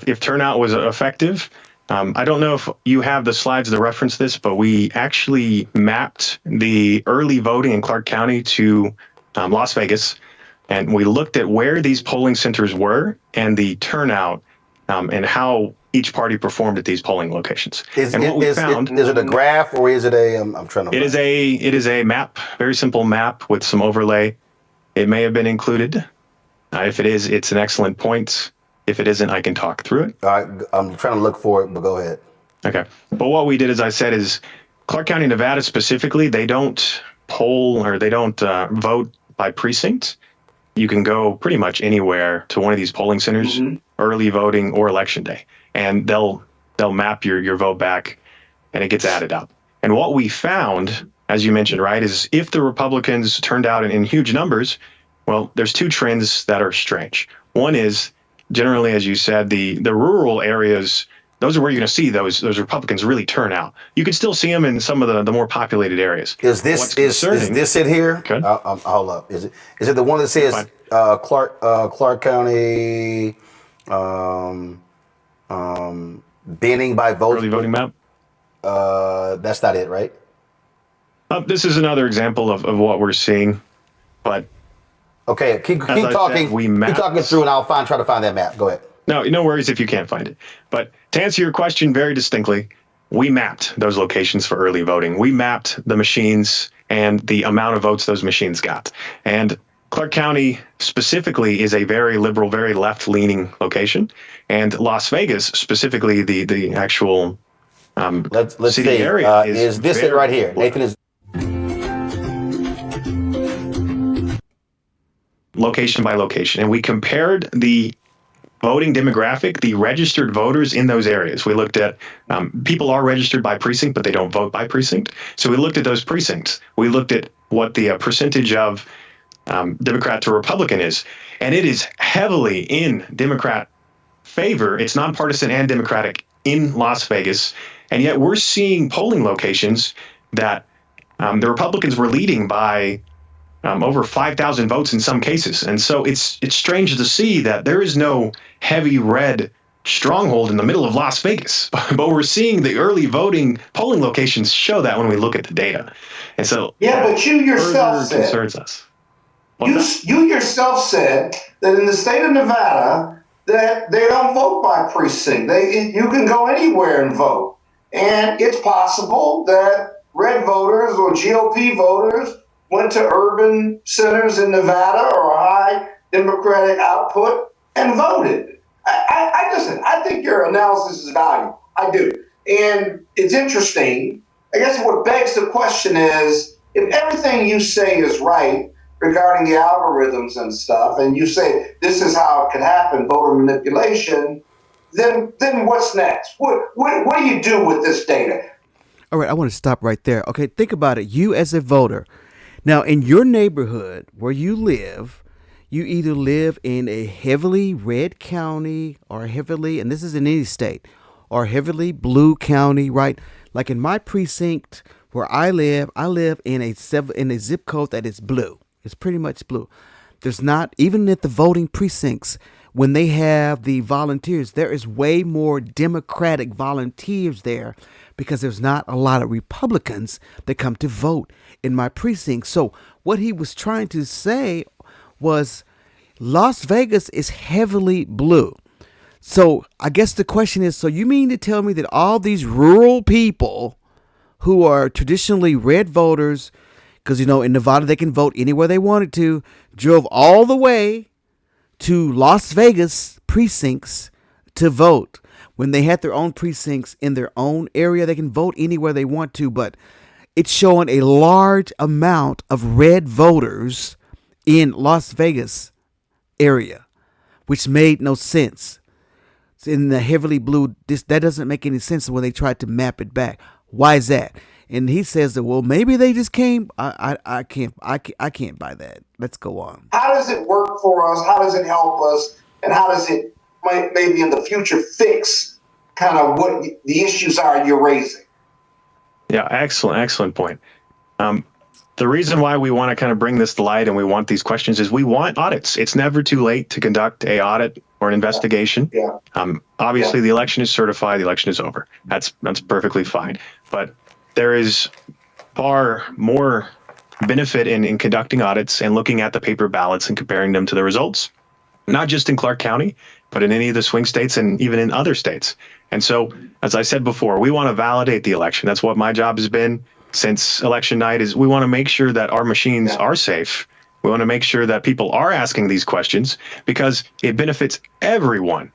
if turnout was effective. I don't know if you have the slides that reference this, but we actually mapped the early voting in Clark County to Las Vegas, and we looked at where these polling centers were and the turnout and how each party performed at these polling locations. Is it a graph, or is it a? I'm trying to. It is a map, very simple map with some overlay. It may have been included. If it is, it's an excellent point. If it isn't, I can talk through it. All right, I'm trying to look for it, but go ahead. Okay. But what we did, as I said, is Clark County, Nevada specifically, they don't poll or they don't vote by precinct. You can go pretty much anywhere to one of these polling centers, early voting or election day, and they'll map your vote back, and it gets added up. And what we found, as you mentioned, right, is if the Republicans turned out in huge numbers, well, there's 2 trends that are strange. One is, generally, as you said, the rural areas, those are where you're going to see those Republicans really turn out. You can still see them in some of the more populated areas. Is this it here? Okay. Hold up. Is it the one that says Clark County binning by vote? Early voting map? That's not it, right? This is another example of what we're seeing, but okay, keep talking. Keep talking through, and I'll try to find that map. Go ahead. No worries if you can't find it. But to answer your question very distinctly, we mapped those locations for early voting. We mapped the machines and the amount of votes those machines got. And Clark County specifically is a very liberal, very left-leaning location. And Las Vegas, specifically the actual let's city see. area, is this it right here? Nathan is. Location by location. And we compared the voting demographic, the registered voters in those areas. We looked at people are registered by precinct, but they don't vote by precinct. So we looked at those precincts. We looked at what the percentage of Democrat to Republican is. And it is heavily in Democrat favor. It's nonpartisan and Democratic in Las Vegas. And yet we're seeing polling locations that the Republicans were leading by over 5,000 votes in some cases. And so it's strange to see that there is no heavy red stronghold in the middle of Las Vegas. But we're seeing the early voting polling locations show that when we look at the data. And so but you yourself said, concerns us. You yourself said that in the state of Nevada that they don't vote by precinct. You can go anywhere and vote. And it's possible that red voters or GOP voters went to urban centers in Nevada or high Democratic output and voted. I think your analysis is valuable. I do. And it's interesting. I guess what begs the question is, if everything you say is right regarding the algorithms and stuff, and you say this is how it could happen, voter manipulation, then what's next? What do you do with this data? All right, I want to stop right there. Okay, think about it. You as a voter. Now, in your neighborhood where you live, you either live in a heavily red county or heavily, and this is in any state, or heavily blue county, right? Like in my precinct where I live in a zip code that is blue. It's pretty much blue. There's not, even at the voting precincts, when they have the volunteers, there is way more Democratic volunteers there because there's not a lot of Republicans that come to vote in my precinct. So what he was trying to say was Las Vegas is heavily blue. So I guess the question is, so you mean to tell me that all these rural people who are traditionally red voters, because, in Nevada they can vote anywhere they wanted to, drove all the way to Las Vegas precincts to vote when they had their own precincts in their own area? They can vote anywhere they want to, but it's showing a large amount of red voters in Las Vegas area, which made no sense. In the heavily blue, that doesn't make any sense when they tried to map it back. Why is that? And he says that, well, maybe they just came. I can't buy that. Let's go on. How does it work for us? How does it help us? And how does it maybe in the future fix kind of what the issues are you're raising? Yeah, excellent point. The reason why we want to kind of bring this to light and we want these questions is we want audits. It's never too late to conduct a audit or an investigation. Yeah. Obviously, the election is certified. The election is over. That's perfectly fine. But there is far more benefit in conducting audits and looking at the paper ballots and comparing them to the results, not just in Clark County, but in any of the swing states and even in other states. And so, as I said before, we want to validate the election. That's what my job has been since election night, is we want to make sure that our machines are safe. We want to make sure that people are asking these questions because it benefits everyone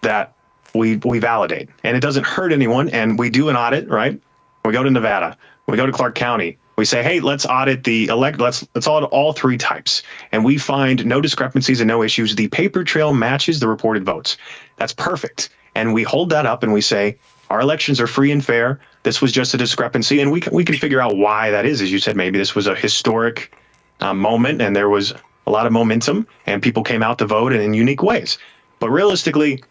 that we validate. And it doesn't hurt anyone. And we do an audit, right? We go to Nevada, we go to Clark County, we say, hey, let's audit let's audit all three types. And we find no discrepancies and no issues. The paper trail matches the reported votes. That's perfect. And we hold that up and we say, our elections are free and fair. This was just a discrepancy. And we can figure out why that is. As you said, maybe this was a historic moment and there was a lot of momentum and people came out to vote in unique ways. But realistically,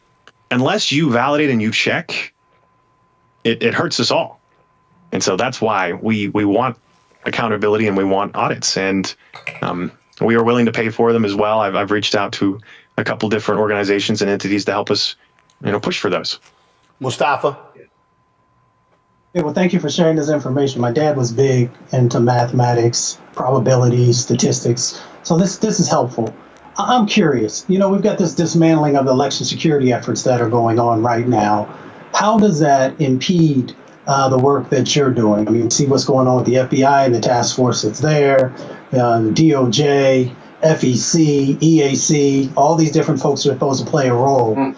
unless you validate and you check, it hurts us all. And so that's why we want accountability and we want audits. And we are willing to pay for them as well. I've reached out to a couple different organizations and entities to help us push for those. Mustafa? Yeah, well, thank you for sharing this information. My dad was big into mathematics, probability, statistics. So this is helpful. I'm curious. We've got this dismantling of the election security efforts that are going on right now. How does that impede the work that you're doing? I mean, see what's going on with the FBI and the task force that's there, the DOJ, FEC, EAC, all these different folks are supposed to play a role.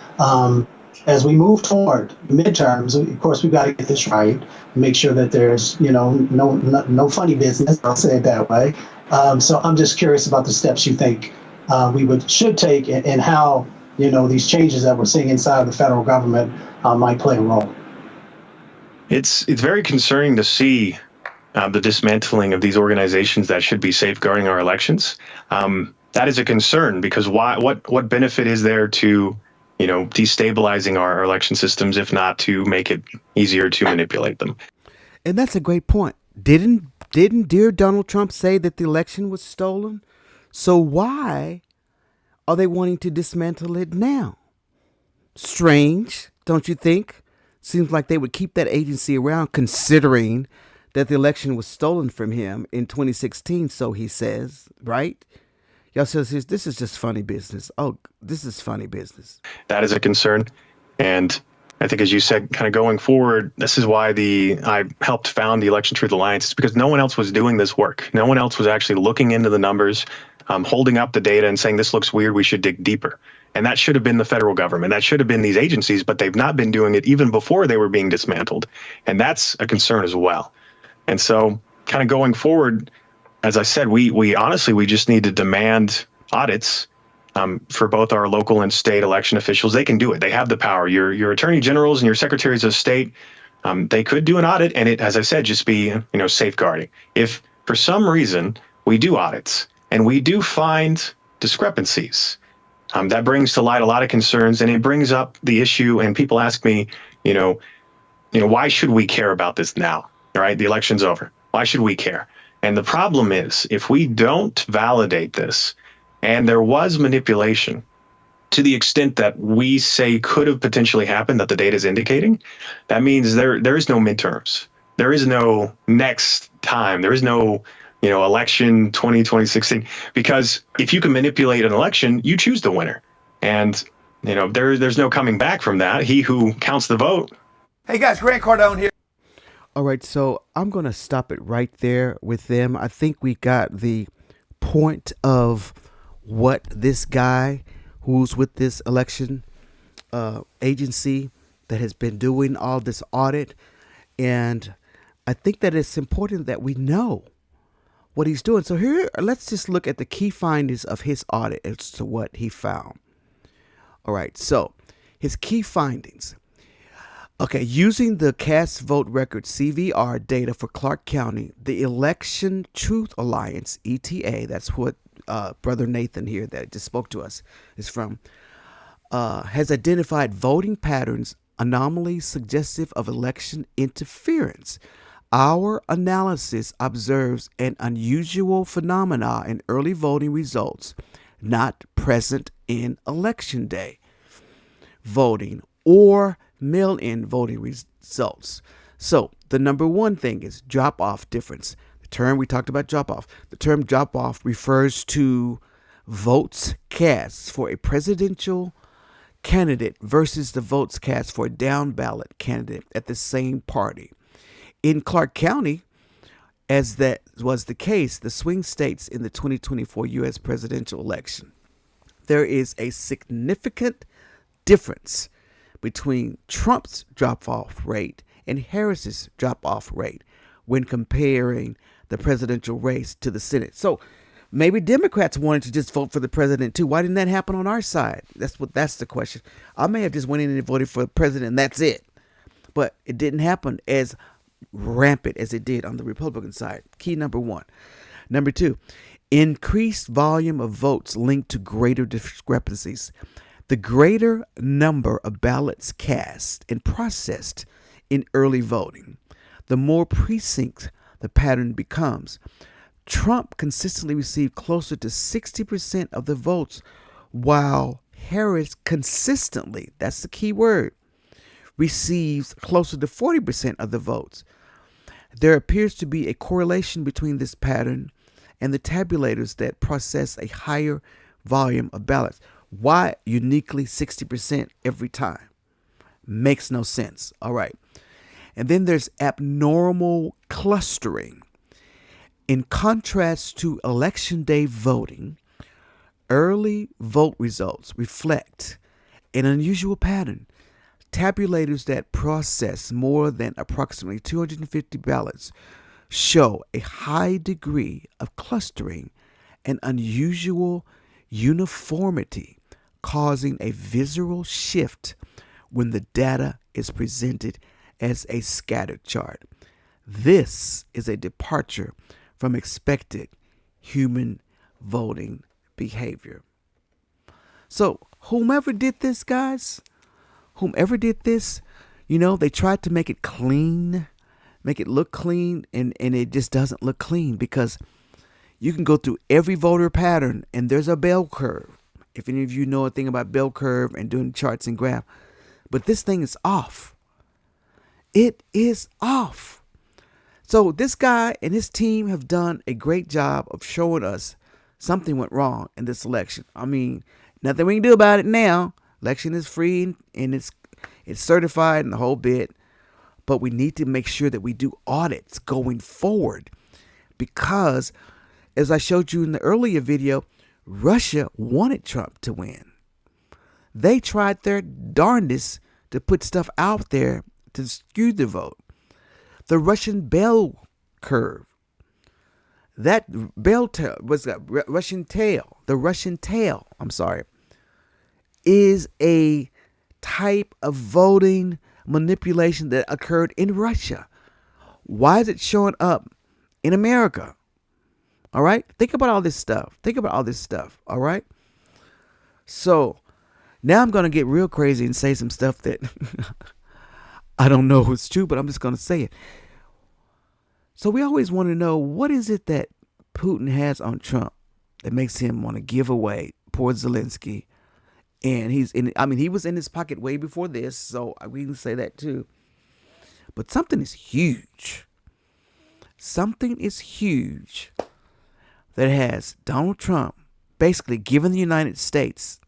As we move toward midterms, of course, we've got to get this right, make sure that there's, no funny business, I'll say it that way. So I'm just curious about the steps you think we should take and how, these changes that we're seeing inside of the federal government might play a role. It's very concerning to see the dismantling of these organizations that should be safeguarding our elections, that is a concern, because what benefit is there to, destabilizing our election systems, if not to make it easier to manipulate them? And that's a great point. Didn't dear Donald Trump say that the election was stolen? So why are they wanting to dismantle it now? Strange, don't you think? Seems like they would keep that agency around, considering that the election was stolen from him in 2016, so he says, right? Y'all says this is just funny business. Oh, this is funny business. That is a concern. And I think, as you said, kind of going forward, this is why I helped found the Election Truth Alliance. It's because no one else was doing this work. No one else was actually looking into the numbers, holding up the data and saying, this looks weird, we should dig deeper. And that should have been the federal government. That should have been these agencies, but they've not been doing it even before they were being dismantled. And that's a concern as well. And so kind of going forward, as I said, we honestly, we just need to demand audits for both our local and state election officials. They can do it. They have the power. Your attorney generals and your secretaries of state, they could do an audit, and it, as I said, just be, safeguarding. If for some reason we do audits and we do find discrepancies, that brings to light a lot of concerns, and it brings up the issue. And people ask me, why should we care about this now? All right, the election's over. Why should we care? And the problem is, if we don't validate this, and there was manipulation to the extent that we say could have potentially happened, that the data is indicating, that means there is no midterms. There is no next time. There is no, election 2016, because if you can manipulate an election, you choose the winner. And, there's no coming back from that. He who counts the vote. Hey guys, Grant Cardone here. All right, so I'm going to stop it right there with them. I think we got the point of what this guy who's with this election agency that has been doing all this audit. And I think that it's important that we know what he's doing. So here, let's just look at the key findings of his audit as to what he found. All right, so his key findings. Okay, using the cast vote record CVR data for Clark County, the Election Truth Alliance, ETA, that's what Brother Nathan here that just spoke to us is from, has identified voting patterns, anomalies suggestive of election interference. Our analysis observes an unusual phenomena in early voting results, not present in election day voting or mail-in voting results. So the number one thing is drop-off difference. The term we talked about, drop-off. The term drop-off refers to votes cast for a presidential candidate versus the votes cast for a down-ballot candidate at the same party. In Clark County, as that was the case, the swing states in the 2024 U.S. presidential election, there is a significant difference between Trump's drop-off rate and Harris's drop-off rate when comparing the presidential race to the Senate. So maybe Democrats wanted to just vote for the president too. Why didn't that happen on our side? That's the question. I may have just went in and voted for the president and that's it. But it didn't happen as rampant as it did on the Republican side. Key number one. Number two, increased volume of votes linked to greater discrepancies. The greater number of ballots cast and processed in early voting, the more precincts the pattern becomes. Trump consistently received closer to 60% of the votes, while Harris consistently, that's the key word, receives closer to 40% of the votes. There appears to be a correlation between this pattern and the tabulators that process a higher volume of ballots. Why uniquely 60% every time? Makes no sense. All right. And then there's abnormal clustering. In contrast to election day voting, early vote results reflect an unusual pattern. Tabulators that process more than approximately 250 ballots show a high degree of clustering and unusual uniformity, causing a visual shift when the data is presented as a scattered chart. This is a departure from expected human voting behavior. So whomever did this, guys, they tried to make it clean, make it look clean, and it just doesn't look clean, because you can go through every voter pattern and there's a bell curve. If any of you know a thing about bell curve and doing charts and graph, but this thing is off. It is off. So this guy and his team have done a great job of showing us something went wrong in this election. I mean, nothing we can do about it now. Election is free and it's certified and the whole bit. But we need to make sure that we do audits going forward, because as I showed you in the earlier video, Russia wanted Trump to win. They tried their darndest to put stuff out there to skew the vote. The Russian bell curve, that bell tail was a Russian tail. The Russian tail, is a type of voting manipulation that occurred in Russia. Why is it showing up in America? All right. Think about all this stuff. All right. So now I'm going to get real crazy and say some stuff that I don't know if it's true, but I'm just going to say it. So we always want to know, what is it that Putin has on Trump that makes him want to give away poor Zelensky? And he was in his pocket way before this, so we can say that too. But something is huge. Something is huge that has Donald Trump basically giving the United States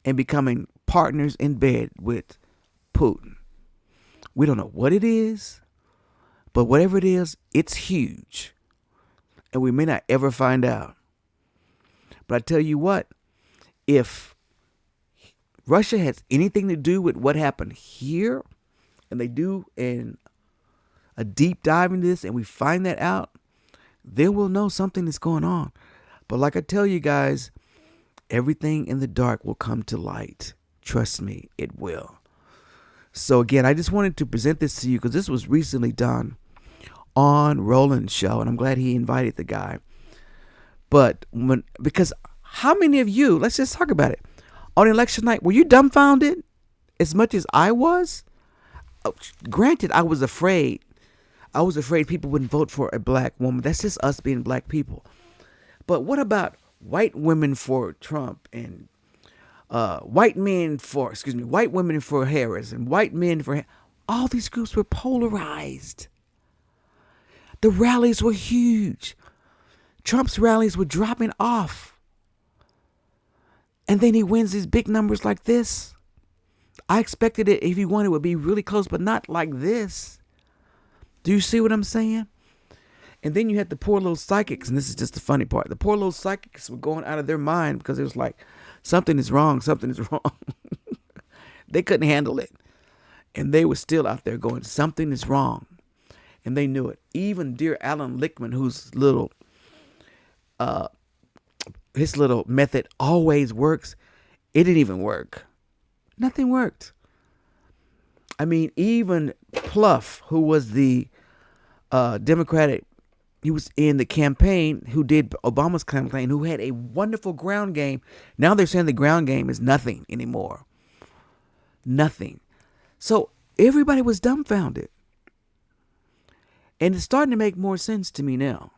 and becoming partners in bed with Putin. We don't know what it is, but whatever it is, it's huge. And we may not ever find out. But I tell you what, if Russia has anything to do with what happened here, and they do in a deep dive into this, and we find that out, then we'll know something is going on. But like I tell you guys, everything in the dark will come to light. Trust me, it will. So again, I just wanted to present this to you because this was recently done on Roland's show, and I'm glad he invited the guy. But because how many of you, let's just talk about it, on election night, were you dumbfounded as much as I was? Granted, I was afraid. I was afraid people wouldn't vote for a black woman. That's just us being black people. But what about white women for Trump and white women for Harris and white men for all these groups were polarized. The rallies were huge. Trump's rallies were dropping off. And then he wins these big numbers like this. I expected it, if he won, it would be really close, but not like this. Do you see what I'm saying? And then you had the poor little psychics, and this is just the funny part. The poor little psychics were going out of their mind because it was like, something is wrong. They couldn't handle it. And they were still out there going, something is wrong. And they knew it. Even dear Alan Lichtman, whose his little method always works, it didn't even work. Nothing worked. I mean, even Pluff, who was the Democratic, he was in the campaign, who did Obama's campaign, who had a wonderful ground game. Now they're saying the ground game is nothing anymore. Nothing. So everybody was dumbfounded. And it's starting to make more sense to me now.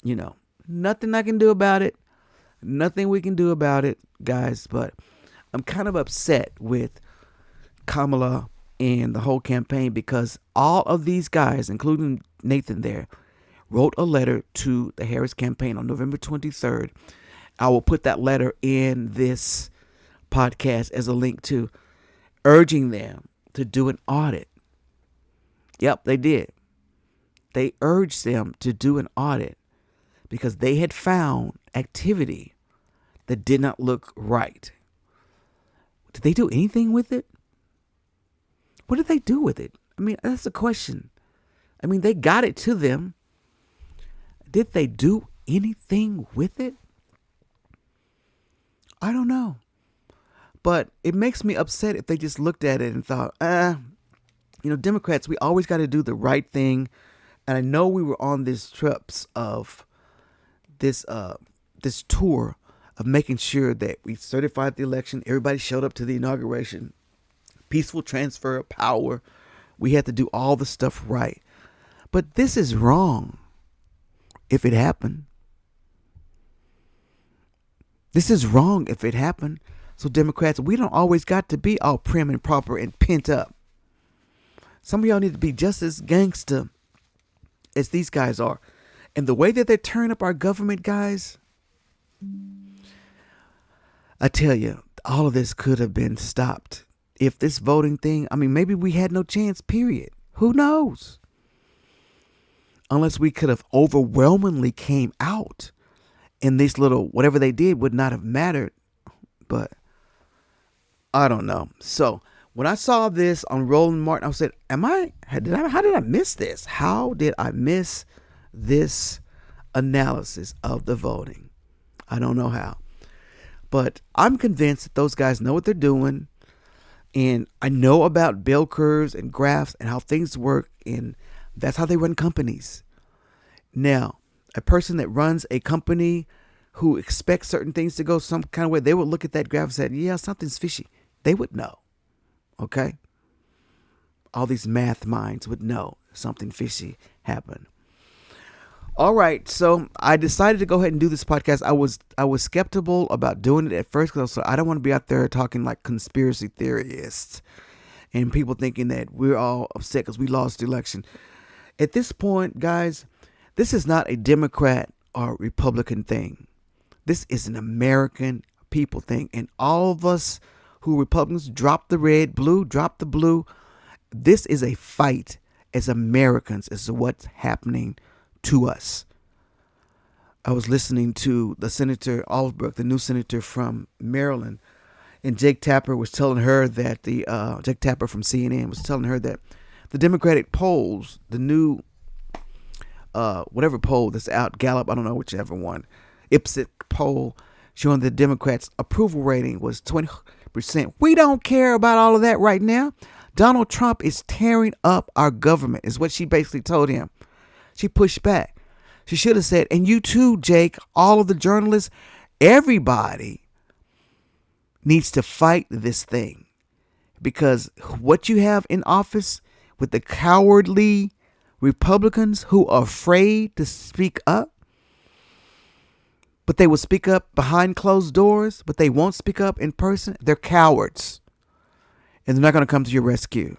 You know, nothing I can do about it. Nothing we can do about it, guys. But I'm kind of upset with Kamala and the whole campaign because all of these guys, including Nathan there, wrote a letter to the Harris campaign on November 23rd. I will put that letter in this podcast as a link to, urging them to do an audit. Yep, they did. They urged them to do an audit because they had found activity that did not look right. Did they do anything with it? What did they do with it? I mean, that's the question. I mean, they got it to them. Did they do anything with it? I don't know. But it makes me upset if they just looked at it and thought, Democrats, we always got to do the right thing. And I know we were on this trips of this tour of making sure that we certified the election. Everybody showed up to the inauguration. Peaceful transfer of power. We had to do all the stuff right. But this is wrong if it happened. This is wrong if it happened. So Democrats, we don't always got to be all prim and proper and pent up. Some of y'all need to be just as gangster as these guys are. And the way that they turn up our government, guys, I tell you, all of this could have been stopped. If this voting thing, I mean, maybe we had no chance, period. Who knows? Unless we could have overwhelmingly came out and this little, whatever they did would not have mattered. But I don't know. So when I saw this on Roland Martin, I said, how did I miss this? How did I miss this analysis of the voting? I don't know how. But I'm convinced that those guys know what they're doing. And I know about bell curves and graphs and how things work. And that's how they run companies. Now, a person that runs a company who expects certain things to go some kind of way, they would look at that graph and say, yeah, something's fishy. They would know. Okay? All these math minds would know something fishy happened. All right, so I decided to go ahead and do this podcast. I was skeptical about doing it at first because I don't want to be out there talking like conspiracy theorists and people thinking that we're all upset because we lost the election. At this point, guys, this is not a Democrat or Republican thing. This is an American people thing. And all of us who Republicans, drop the red, blue, drop the blue. This is a fight as Americans as to what's happening to us. I was listening to the Senator Albrecht, the new senator from Maryland, and Jake Tapper was telling her that Jake Tapper from CNN was telling her that the Democratic polls, the new whatever poll that's out, Gallup, I don't know whichever one, Ipsos poll showing the Democrats' approval rating was 20%. We don't care about all of that right now. Donald Trump is tearing up our government, is what she basically told him. She pushed back. She should have said, and you too, Jake, all of the journalists, everybody needs to fight this thing. Because what you have in office with the cowardly Republicans who are afraid to speak up, but they will speak up behind closed doors, but they won't speak up in person, they're cowards. And they're not going to come to your rescue.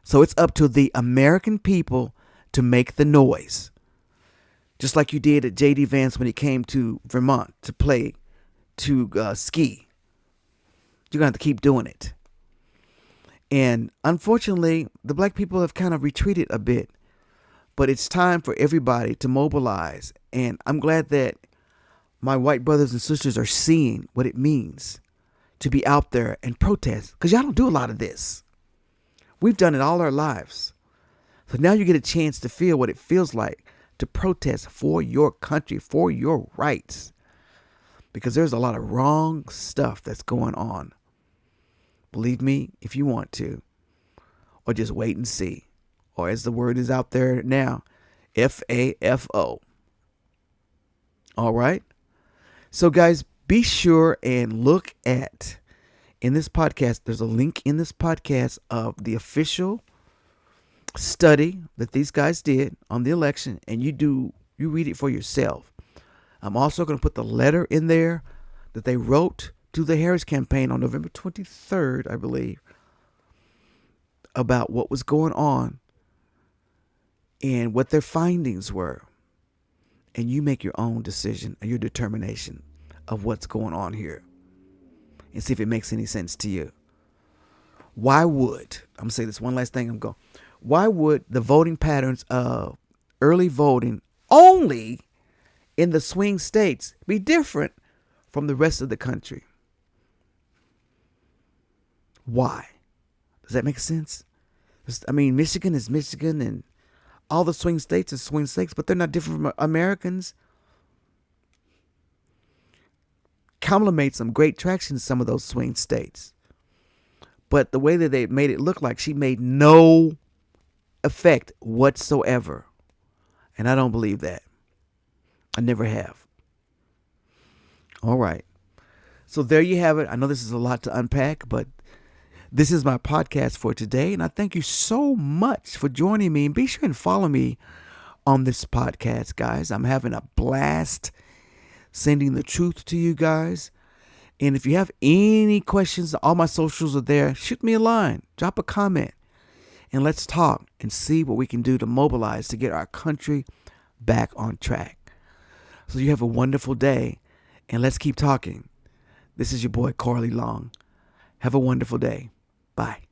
So it's up to the American people to make the noise. Just like you did at J.D. Vance when he came to Vermont to play, to ski. You're going to have to keep doing it. And unfortunately, the black people have kind of retreated a bit. But it's time for everybody to mobilize. And I'm glad that my white brothers and sisters are seeing what it means to be out there and protest. Because y'all don't do a lot of this. We've done it all our lives. So now you get a chance to feel what it feels like to protest for your country, for your rights. Because there's a lot of wrong stuff that's going on. Believe me, if you want to. Or just wait and see. Or as the word is out there now, FAFO. All right? So guys, be sure and look at, in this podcast, there's a link in this podcast of the official study that these guys did on the election, and you read it for yourself. I'm also going to put the letter in there that they wrote to the Harris campaign on November 23rd, I believe, about what was going on and what their findings were. And you make your own decision and your determination of what's going on here and see if it makes any sense to you. Why would, I'm going to say this one last thing, why would the voting patterns of early voting only in the swing states be different from the rest of the country? Why? Does that make sense? I mean, Michigan is Michigan and all the swing states are swing states, but they're not different from Americans. Kamala made some great traction in some of those swing states. But the way that they made it look like she made no effect whatsoever. And I don't believe that. I never have. All right. So there you have it. I know this is a lot to unpack, but this is my podcast for today. And I thank you so much for joining me. And be sure and follow me on this podcast, guys. I'm having a blast sending the truth to you guys. And if you have any questions, all my socials are there. Shoot me a line. Drop a comment. And let's talk and see what we can do to mobilize to get our country back on track. So you have a wonderful day. And let's keep talking. This is your boy, Carly Long. Have a wonderful day. Bye.